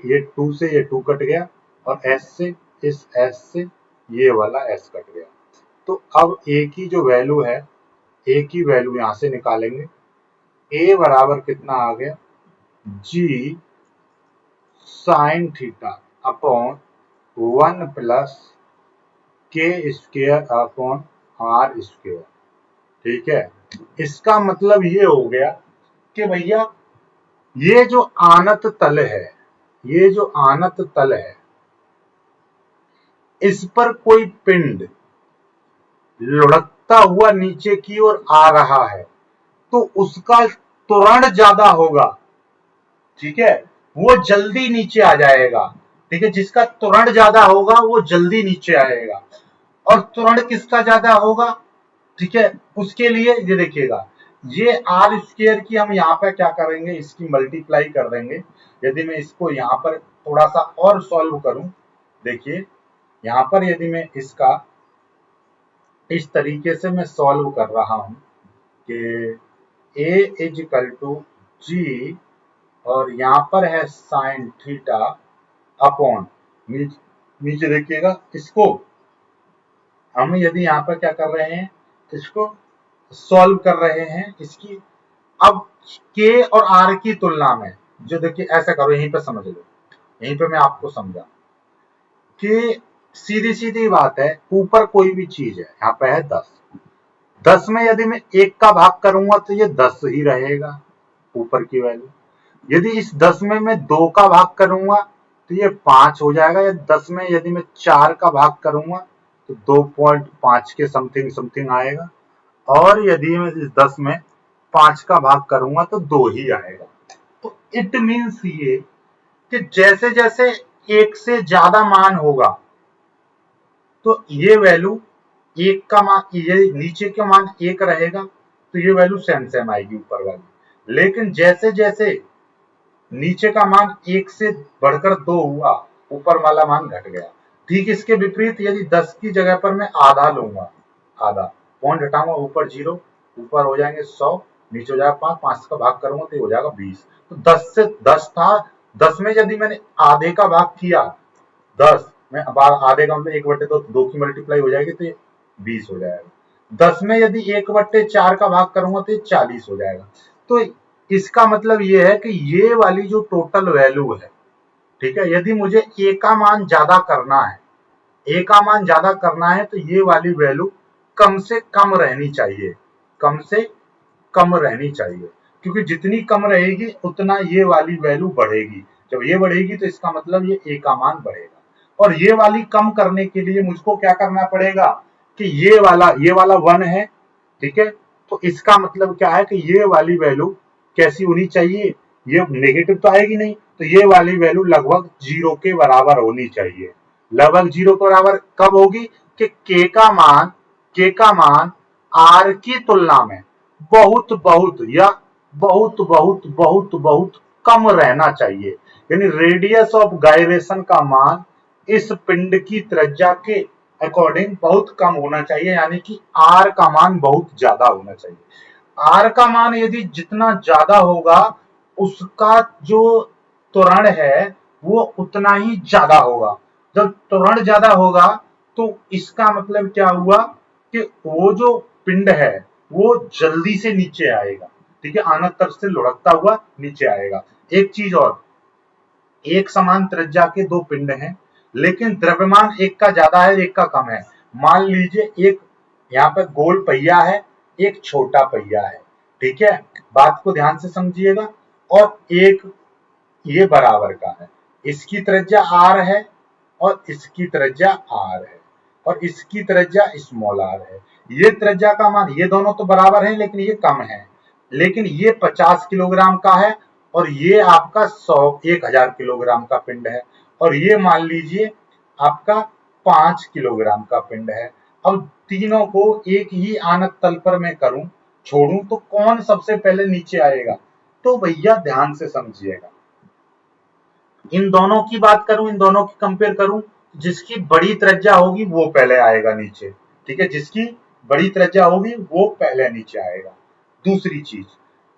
ये 2 कट गया और s से इस s से ये वाला s कट गया। तो अब a की जो वैल्यू है, a की वैल्यू यहाँ से निकालेंगे, a बराबर कितना आ गया, g sign theta upon 1 plus k square upon are square. ठीक है, इसका मतलब ये हो गया कि भैया ये जो आनत तल है, ये जो आनत तल है, इस पर कोई पिंड लुढ़कता हुआ नीचे की ओर आ रहा है, तो उसका त्वरण ज्यादा होगा। ठीक है, वो जल्दी नीचे आ जाएगा। ठीक है, जिसका त्वरण ज्यादा होगा वो जल्दी नीचे आएगा। और त्वरण किसका ज्यादा होगा, ठीक है, उसके लिए ये देखिएगा, ये आर स्क्वायर की हम यहाँ पर क्या करेंगे, इसकी मल्टीप्लाई कर देंगे। यदि मैं इसको यहाँ पर थोड़ा सा और सॉल्व करूं, देखिए यहाँ पर यदि मैं इसका इस तरीके से मैं सॉल्व कर रहा हूं कि a इज इक्वल टू जी और यहाँ पर है साइन थीटा अपॉन, नीचे देखिएगा, इसको हम यदि यहाँ पर क्या कर रहे हैं, इसको सॉल्व कर रहे हैं इसकी। अब k और r की तुलना में जो देखिए, ऐसा करो, यहीं पे समझ लो, यहीं पे मैं आपको समझा कि सीधी सीधी बात है, ऊपर कोई भी चीज है, यहाँ पे है 10 में यदि मैं 1 का भाग करूंगा तो ये 10 ही रहेगा ऊपर की वैल्यू। यदि इस 10 में मैं 2 का भाग करूंगा तो ये 5 हो जाएगा, या 10 में यदि मैं 4 का भाग करूंगा तो 2.5 के समथिंग समथिंग आएगा, और यदि मैं इस 10 में 5 का भाग करूंगा तो 2 ही आएगा। तो इट मीन्स ये कि जैसे जैसे 1 से ज्यादा मान होगा तो ये वैल्यू 1 का मान, ये नीचे का मान 1 रहेगा, तो ये वैल्यू सेम सेम आएगी ऊपर वाली। लेकिन जैसे जैसे नीचे का मान 1 से बढ़कर 2 हुआ, ऊपर वाला मान घट गया। ठीक इसके विपरीत यदि 10 की जगह पर मैं आधा लूंगा, आधा पॉइंट हटाऊंगा, ऊपर 0, ऊपर हो जाएंगे 100, नीचे हो जाएगा 5, 5 का भाग करूंगा तो ये हो जाएगा 20। तो 10 से 10 था, 10 में यदि मैंने आधे का भाग किया, 10 में आधे का मतलब 1/2, 2 की मल्टीप्लाई हो जाएगी तो ये 20 हो जाएगा। 10 में यदि 1/4 का भाग करूंगा तो ये 40 हो जाएगा। तो इसका मतलब ये है कि ये वाली जो टोटल वैल्यू है, ठीक है, यदि मुझे ए का मान ज्यादा करना है, ए का मान ज्यादा करना है तो ये वाली वैल्यू कम से कम रहनी चाहिए, कम से कम रहनी चाहिए, क्योंकि जितनी कम रहेगी उतना ये वाली वैल्यू बढ़ेगी। जब ये बढ़ेगी तो इसका मतलब ये ए का मान बढ़ेगा। और ये वाली कम करने के लिए मुझको क्या करना पड़ेगा कि ये वाला 1 है, ठीक है, तो इसका मतलब क्या है कि ये वाली वैल्यू कैसी होनी चाहिए, ये नेगेटिव तो आएगी नहीं, तो ये वाली वैल्यू लगभग 0 के बराबर होनी चाहिए। लगभग 0 के बराबर कब होगी कि के का मान आर की तुलना में बहुत बहुत या बहुत बहुत बहुत बहुत कम रहना चाहिए। यानी रेडियस ऑफ गायरेशन का मान इस पिंड की त्रिज्या के अकॉर्डिंग बहुत कम होना चाहिए, यानी कि आर का मान बहुत ज्यादा होना चाहिए। आर का मान यदि जितना ज्यादा होगा उसका जो त्वरण है वो उतना ही ज्यादा होगा। जब त्वरण ज्यादा होगा तो इसका मतलब क्या हुआ कि वो जो पिंड है वो जल्दी से नीचे आएगा, ठीक है, आनत तरफ से लुढ़कता हुआ नीचे आएगा। एक चीज और, एक समान त्रिज्या के दो पिंड हैं लेकिन द्रव्यमान एक का ज्यादा है एक का कम है। मान लीजिए एक यहाँ पे गोल पहिया है, एक छोटा पहिया है, ठीक है, बात को ध्यान से समझिएगा। और एक ये बराबर का है, इसकी त्रिज्या r है और इसकी त्रिज्या r है और इसकी त्रिज्या स्मॉल r है। ये त्रिज्या का मान, ये दोनों तो बराबर हैं लेकिन ये कम है, लेकिन ये 50 किलोग्राम का है और ये आपका 1000 किलोग्राम का पिंड है और ये मान लीजिए आपका 5 किलोग्राम का पिंड है। अब तीनों को एक ही आनत तल पर मैं करूं छोड़ूं तो कौन सबसे पहले नीचे आएगा? तो भैया ध्यान से समझिएगा, इन दोनों की बात करूं, इन दोनों की कंपेयर करूं, जिसकी बड़ी त्रिज्या होगी वो पहले आएगा नीचे, ठीक है, जिसकी बड़ी त्रिज्या होगी वो पहले नीचे आएगा। दूसरी चीज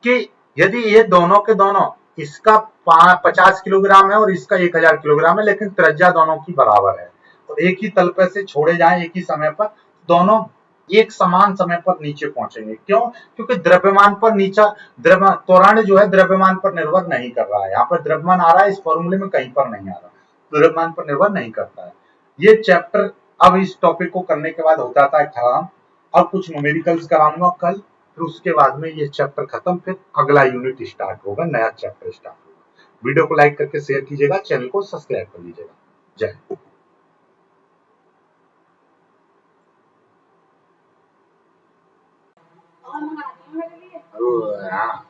कि यदि ये दोनों के दोनों, इसका 50 किलोग्राम है और इसका 1000 किलोग्राम है लेकिन त्रिज्या दोनों की बराबर है और एक ही तल पर से छोड़े जाएं एक ही समय पर, दोनों एक समान समय पर नीचे पहुंचेंगे। क्यों? क्योंकि द्रव्यमान पर नीचा त्वरण जो है द्रव्यमान पर निर्भर नहीं कर रहा है। यहाँ पर द्रव्यमान आ रहा है, इस फॉर्मूले में कहीं पर नहीं आ रहा, द्रव्यमान पर निर्भर नहीं करता है। ये चैप्टर अब इस टॉपिक को करने के बाद हो जाता है खत्म। अब कुछ न्यूमेरिकल्स कराऊंगा कल, फिर उसके बाद में ये चैप्टर खत्म, फिर अगला यूनिट स्टार्ट होगा, नया चैप्टर स्टार्ट होगा। वीडियो को लाइक करके शेयर कीजिएगा, चैनल को सब्सक्राइब कर लीजिएगा। जय हिंद।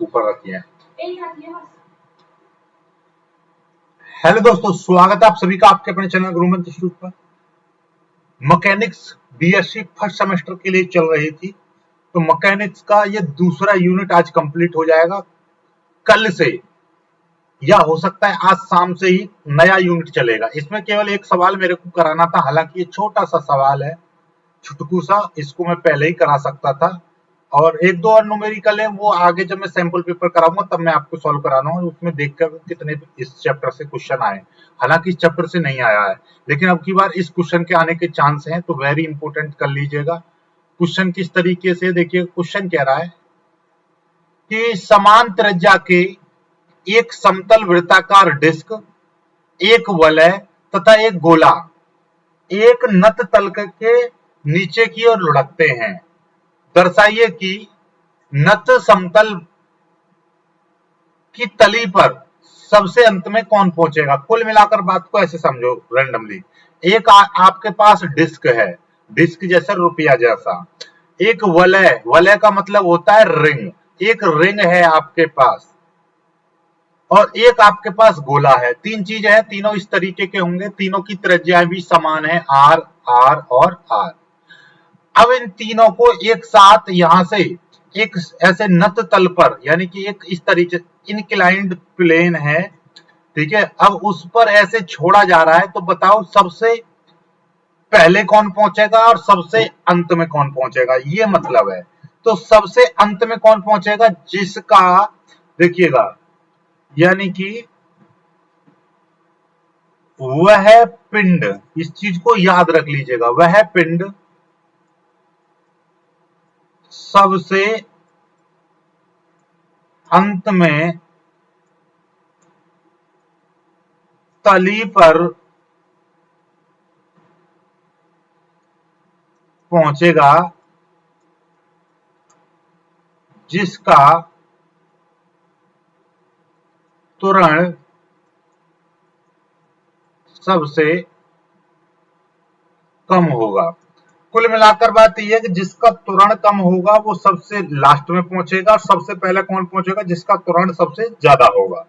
ऊपर रखिए। हेलो दोस्तों, स्वागत है आप सभी का आपके अपने चैनल गुरुमंत्र इंस्टीट्यूट पर। मैकेनिक्स बीएससी फर्स्ट सेमेस्टर के लिए चल रही थी, तो मैकेनिक्स का ये दूसरा यूनिट आज कंप्लीट हो जाएगा। कल से या हो सकता है आज शाम से ही नया यूनिट चलेगा। इसमें केवल एक सवाल मेरे को कराना था, हालांकि ये छोटा सा सवाल है, छुटकू सा, इसको मैं पहले ही करा सकता था और एक दो और न्यूमेरिकल है वो आगे जब मैं सैंपल पेपर कराऊंगा तब मैं आपको सॉल्व कराना हूँ, उसमें देखकर कितने इस चैप्टर से क्वेश्चन आए। हालांकि इस चैप्टर से नहीं आया है लेकिन अब की बार इस क्वेश्चन के आने के चांस हैं, तो वेरी इंपोर्टेंट कर लीजिएगा। क्वेश्चन किस तरीके से, देखिए क्वेश्चन कह रहा है कि समान त्रिज्या के एक समतल वृत्ताकार डिस्क, एक वलय तथा एक गोला एक नत तल के नीचे की ओर लुढ़कते हैं। दर्शाइए कि नत समतल की तली पर सबसे अंत में कौन पहुंचेगा। कुल मिलाकर बात को ऐसे समझो रैंडमली, एक आपके पास डिस्क है, डिस्क जैसा रुपया जैसा, एक वलय, वलय का मतलब होता है रिंग, एक रिंग है आपके पास और एक आपके पास गोला है। तीन चीज है, तीनों इस तरीके के होंगे, तीनों की त्रिज्या भी समान है, आर आर और आर। अब इन तीनों को एक साथ यहां से एक ऐसे नत तल पर, यानी कि एक इस तरीके इनक्लाइंड प्लेन है, ठीक है, अब उस पर ऐसे छोड़ा जा रहा है, तो बताओ सबसे पहले कौन पहुंचेगा और सबसे अंत में कौन पहुंचेगा, ये मतलब है। तो सबसे अंत में कौन पहुंचेगा, जिसका, देखिएगा, यानी कि वह पिंड, इस चीज को याद रख लीजिएगा, वह पिंड सबसे अंत में तली पर पहुंचेगा, जिसका त्वरण सबसे कम होगा। कुल मिलाकर बात यह है कि जिसका त्वरण कम होगा वो सबसे लास्ट में पहुंचेगा, और सबसे पहले कौन पहुंचेगा, जिसका त्वरण सबसे ज्यादा होगा।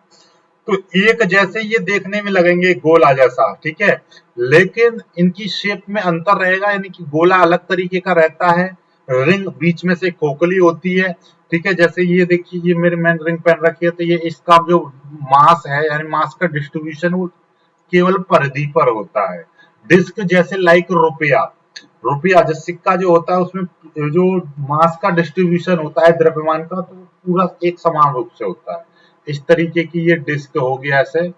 तो एक जैसे ये देखने में लगेंगे गोला जैसा, ठीक है, लेकिन इनकी शेप में अंतर रहेगा, यानी कि गोला अलग तरीके का रहता है, रिंग बीच में से खोखली होती है, ठीक है। जैसे ये देखिए, ये मेरे मैंने रिंग पहन रखी है, तो ये इसका जो मास है, यानी मास का डिस्ट्रीब्यूशन, वो केवल परिधि पर होता है। डिस्क जैसे लाइक रुपया, रुपया जो सिक्का जो होता है, उसमें जो मास का डिस्ट्रीब्यूशन होता है द्रव्यमान का, तो पूरा एक समान रूप से होता है। इस तरीके की ये डिस्क हो गया ऐसे,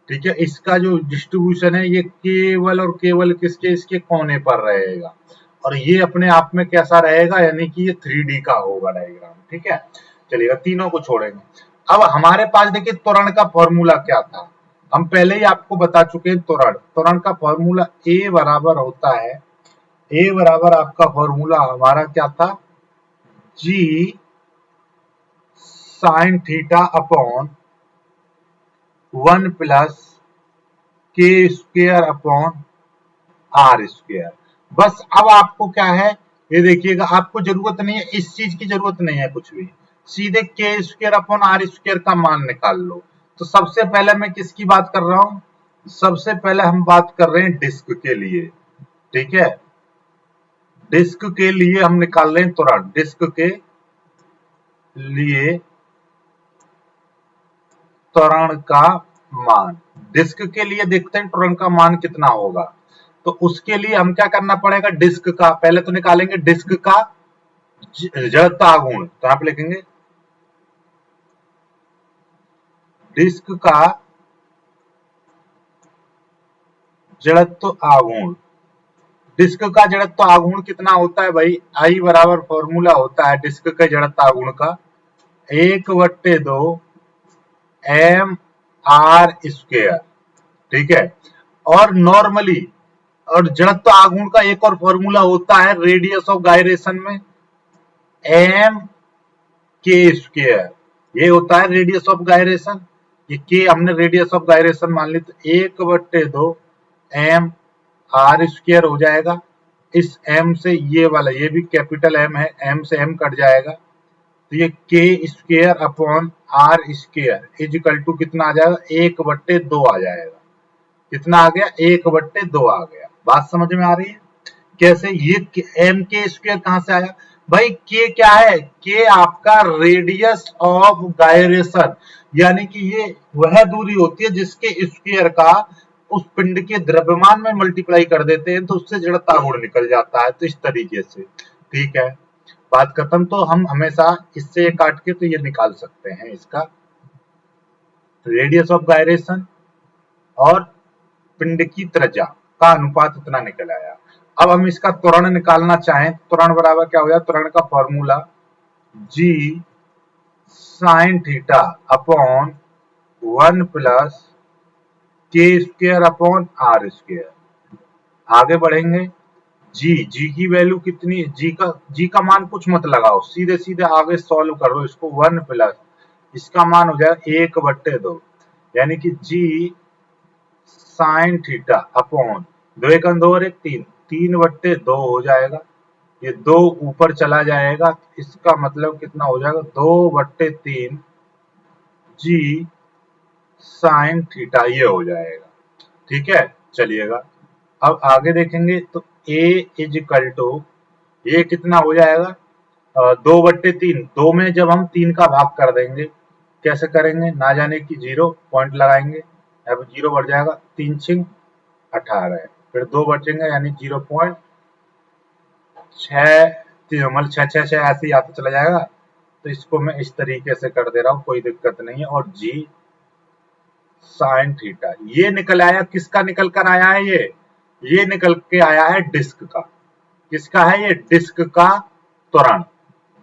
ठीक है। इसका जो डिस्ट्रीब्यूशन है, ये केवल और केवल किसके, इसके कोने पर रहेगा, और ये अपने आप में कैसा रहेगा, यानी कि ये 3D का होगा डायग्राम, ठीक है। चलिएगा, तीनों को छोड़ेंगे। अब हमारे पास देखिए त्वरण का फॉर्मूला क्या था, हम पहले ही आपको बता चुके हैं। त्वरण, त्वरण का फॉर्मूला ए बराबर होता है, ए बराबर आपका फॉर्मूला हमारा क्या था, जी sign theta upon 1 plus k square upon are square. बस अब आपको क्या है, ये देखिएगा, आपको जरूरत नहीं है, इस चीज की जरूरत नहीं है कुछ भी, सीधे के स्क्वायर अपॉन आर स्क्वायर का मान निकाल लो। तो सबसे पहले मैं किसकी बात कर रहा हूं, सबसे पहले हम बात कर रहे हैं डिस्क के लिए, ठीक है। डिस्क के लिए हम निकाल रहे हैं त्वरण, डिस्क के लिए त्वरण का मान, डिस्क के लिए देखते हैं त्वरण का मान कितना होगा। तो उसके लिए हम क्या करना पड़ेगा, डिस्क का पहले तो निकालेंगे, डिस्क का जड़ता गुण, तो आप लिखेंगे डिस्क का जड़त्व आघूर्ण। डिस्क का जड़त्व आघूर्ण कितना होता है भाई, आई बराबर फॉर्मूला होता है डिस्क के जड़त्व आघूर्ण का 1/2 एम आर स्क्वायर, ठीक है। और नॉर्मली, और जड़त्व आघूर्ण का एक और फॉर्मूला होता है रेडियस ऑफ गायरेशन में, एम के स्क्वायर, ये होता है रेडियस ऑफ गायरेशन। ये के हमने रेडियस ऑफ गायरेशन मान ली, तो 1/2 एम आर स्क्वायर हो जाएगा। इस एम से ये वाला, ये भी कैपिटल एम है, एम से एम कट जाएगा, तो ये K square upon are square is equal to कितना आ जाएगा, 1/2 आ जाएगा। कितना आ गया, 1/2 आ गया। बात समझ में आ रही है कैसे, ये एम के स्क्वायर कहां से आया भाई, के क्या है, के आपका रेडियस ऑफ गायरेशन, यानी कि ये वह दूरी होती है जिसके स्क्वायर का उस पिंड के द्रव्यमान में मल्टीप्लाई कर देते हैं, तो उससे जड़ता गुण निकल जाता है। तो इस तरीके से, ठीक है, बात खत्म। तो हम हमेशा इससे काट के तो ये निकाल सकते हैं, इसका रेडियस ऑफ गायरेशन और पिंड की त्रिज्या का अनुपात इतना निकल आया। अब हम इसका त्वरण निकालना चाहें, त्वरण बराबर क्या हो जाए, त्वरण का formula ji sign theta upon 1 plus k square upon are square. आगे बढ़ेंगे, जी की वैल्यू कितनी, जी का मान कुछ मत लगाओ, सीधे सीधे आगे सॉल्व कर लो इसको, 1 प्लस इसका मान हो जाएगा 1/2, यानी कि जी साइन थीटा अपॉन 2 1 2 और 1 3, 3/2 हो जाएगा। ये 2 ऊपर चला जाएगा, इसका मतलब कितना हो जाएगा, 2/3 जी साइन थीटा, ये हो जाएगा, ठीक है। चलिएगा, अब आगे देखेंगे, तो ए इज इक्वल टू, ये कितना हो जाएगा, 2/3, 2 में जब हम 3 का भाग कर देंगे, कैसे करेंगे, ना जाने की 0 पॉइंट लगाएंगे, अब 0 बढ़ जाएगा, 3 6 18, फिर 2 बचेंगे यानी 0.6, मतलब 6 6 6 ऐसे ही आता चला जाएगा। तो इसको मैं इस तरीके से कर दे रहा हूँ, कोई दिक्कत नहीं है। और जी साइन थीटा ये निकल आया, किसका निकल कर आया है, ये निकल के आया है डिस्क का। किसका है ये, डिस्क का त्वरण,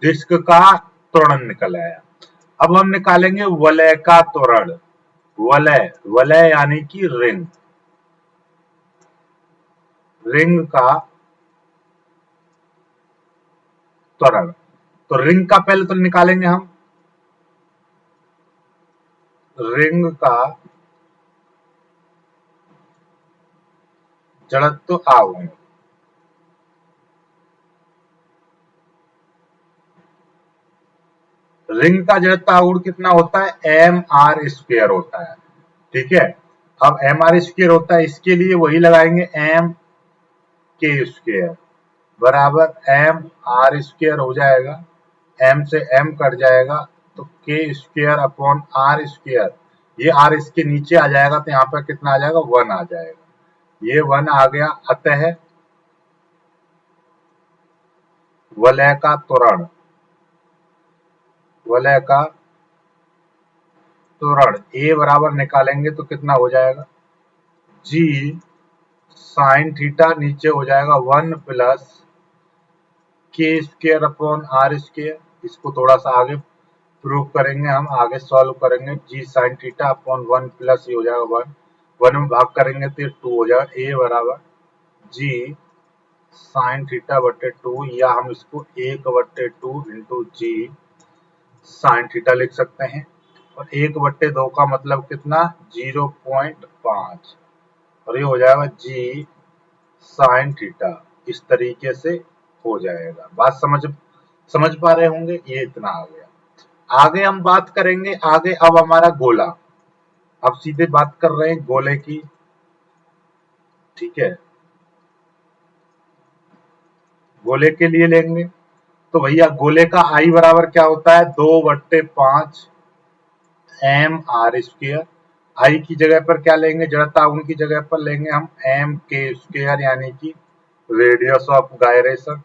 डिस्क का त्वरण निकल आया। अब हम निकालेंगे वलय का त्वरण, वलय, वलय यानी कि रिंग, रिंग का त्वरण। तो रिंग का पहले तो निकालेंगे हम, रिंग का जड़त्व आघूर्ण, रिंग का जड़त्व आघूर्ण कितना होता है, mr² होता है। ठीक है, अब mr² होता है, इसके लिए वही लगाएंगे, mk² बराबर mr² हो जाएगा, m से m कट जाएगा, तो k² अपॉन r², ये r इसके नीचे आ जाएगा, तो यहाँ पर कितना आ जाएगा, 1 आ जाएगा, ये 1 आ गया। अतः वलय का त्वरण, वलय का त्वरण A बराबर निकालेंगे तो कितना हो जाएगा, G साइन थीटा, नीचे हो जाएगा 1 प्लस k² अपॉन r²। इसको थोड़ा सा आगे प्रूव करेंगे, हम आगे सॉल्व करेंगे। G sign theta upon 1 plus ये हो जाएगा 1, 1 में भाग करेंगे तो 2 हो जाएगा। A बराबर G साइन थीटा बटे 2, या हम इसको 1/2 इंटू जी साइन थीटा लिख सकते हैं। और 1/2 का मतलब कितना, 0.5, और ये हो जाएगा जी साइन थीटा। इस तरीके से हो जाएगा। बात समझ पा रहे होंगे, ये इतना आ गया। आगे हम बात करेंगे, आगे अब हमारा गोला, अब सीधे बात कर रहे हैं गोले की। ठीक है, गोले के लिए लेंगे तो भैया गोले का आई बराबर क्या होता है, 2/5 mr²। आई की जगह पर क्या लेंगे, जड़ता उनकी जगह पर लेंगे हम mk², यानी कि रेडियस ऑफ गायरेशन।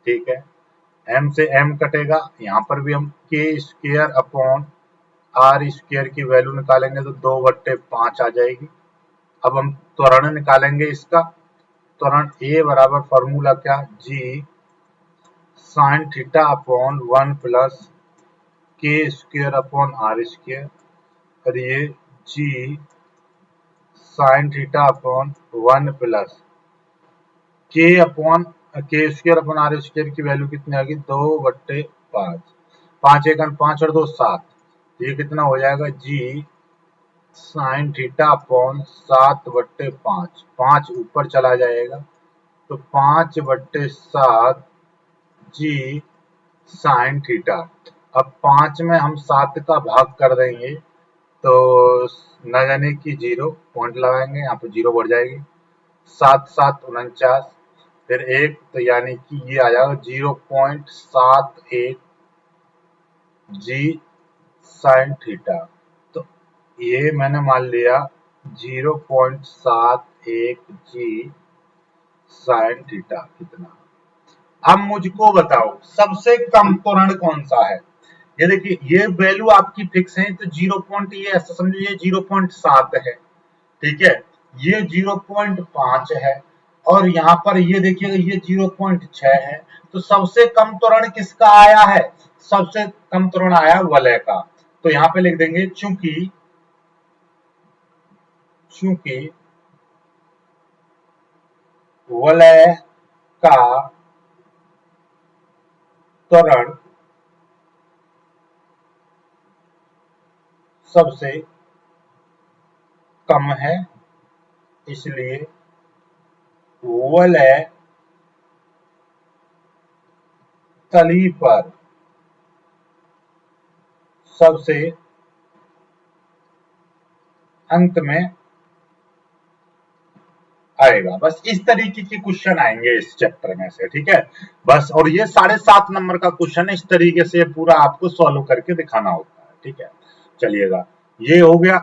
ठीक है, m से m कटेगा, यहाँ पर भी हम k² अपॉन r² की वैल्यू निकालेंगे तो 2/5 आ जाएगी। अब हम त्वरण निकालेंगे इसका, त्वरण A बराबर फॉर्मूला क्या, G sign theta upon 1 plus k² upon r², और ये G sign theta upon 1 plus k² upon r² की वैल्यू कितनी आएगी, 2/5, 5 1 5 और 2 7, ये कितना हो जाएगा, G साइन थीटा अपॉन 7/5, 5 ऊपर चला जाएगा तो 5/7 जी साइन थीटा। अब 5 में हम 7 का भाग कर देंगे तो न जाने की 0 पॉइंट लगाएंगे, यहाँ पे 0 बढ़ जाएगी, 7 7 49, फिर 1, तो यानी कि ये आ जाएगा 0.78 जी साइन थीटा। तो ये मैंने मान लिया 0.71 जी साइन थीटा कितना। अब मुझको बताओ सबसे कम त्वरण कौन सा है। ये देखिए, ये वैल्यू आपकी फिक्स है तो 0 पॉइंट, ये ऐसा समझिए 0.7 है। ठीक है, ये 0.5 है, और यहाँ पर ये देखिएगा ये 0.6 है। तो सबसे कम त्वरण किसका आया है, सबसे कम त्वरण आया वलय का। तो यहाँ पे लिख देंगे चूंकि वलय का त्वरण सबसे कम है, इसलिए वलय तली पर सबसे अंत में आएगा। बस इस तरीके के क्वेश्चन आएंगे इस चैप्टर में से, ठीक है। बस, और ये 7.5 नंबर का क्वेश्चन है, इस तरीके से पूरा आपको सॉल्व करके दिखाना होता है, ठीक है। चलिएगा, ये हो गया।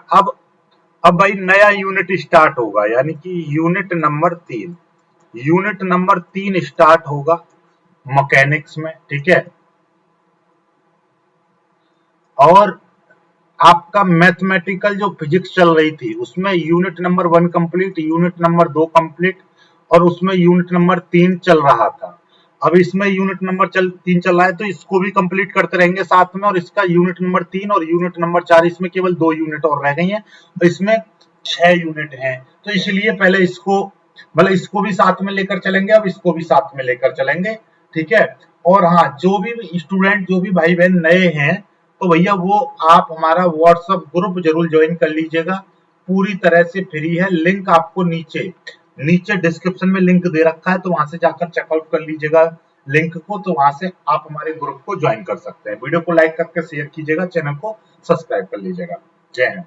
अब भाई नया यूनिट स्टार्ट होगा, यानी कि unit number 3। Unit number 3 start होगा मैकेनिक्स में, ठीक है। और आपका मैथमेटिकल जो फिजिक्स चल रही थी उसमें unit number 1 complete, unit number 2 complete, और उसमें यूनिट नंबर 3 चल रहा था। अब इसमें यूनिट नंबर 3 चल रहा है, तो इसको भी कंप्लीट करते रहेंगे साथ में। और इसका यूनिट नंबर 3 और यूनिट नंबर 4, इसमें केवल 2 यूनिट और रह गई हैं, और इसमें 6 यूनिट हैं। तो इसलिए पहले इसको, मतलब इसको भी साथ में लेकर चलेंगे, अब इसको भी साथ में लेकर चलेंगे, ठीक है। और हाँ, जो भी स्टूडेंट, जो भी भाई बहन नए हैं, तो भैया वो आप हमारा व्हाट्सएप ग्रुप जरूर ज्वाइन कर लीजिएगा। पूरी तरह से फ्री है, लिंक आपको नीचे नीचे डिस्क्रिप्शन में लिंक दे रखा है, तो वहां से जाकर चेकआउट कर लीजिएगा लिंक को। तो वहां से आप हमारे ग्रुप को ज्वाइन कर सकते हैं। वीडियो को लाइक करके शेयर कीजिएगा, चैनल को सब्सक्राइब कर लीजिएगा। जय हिंद।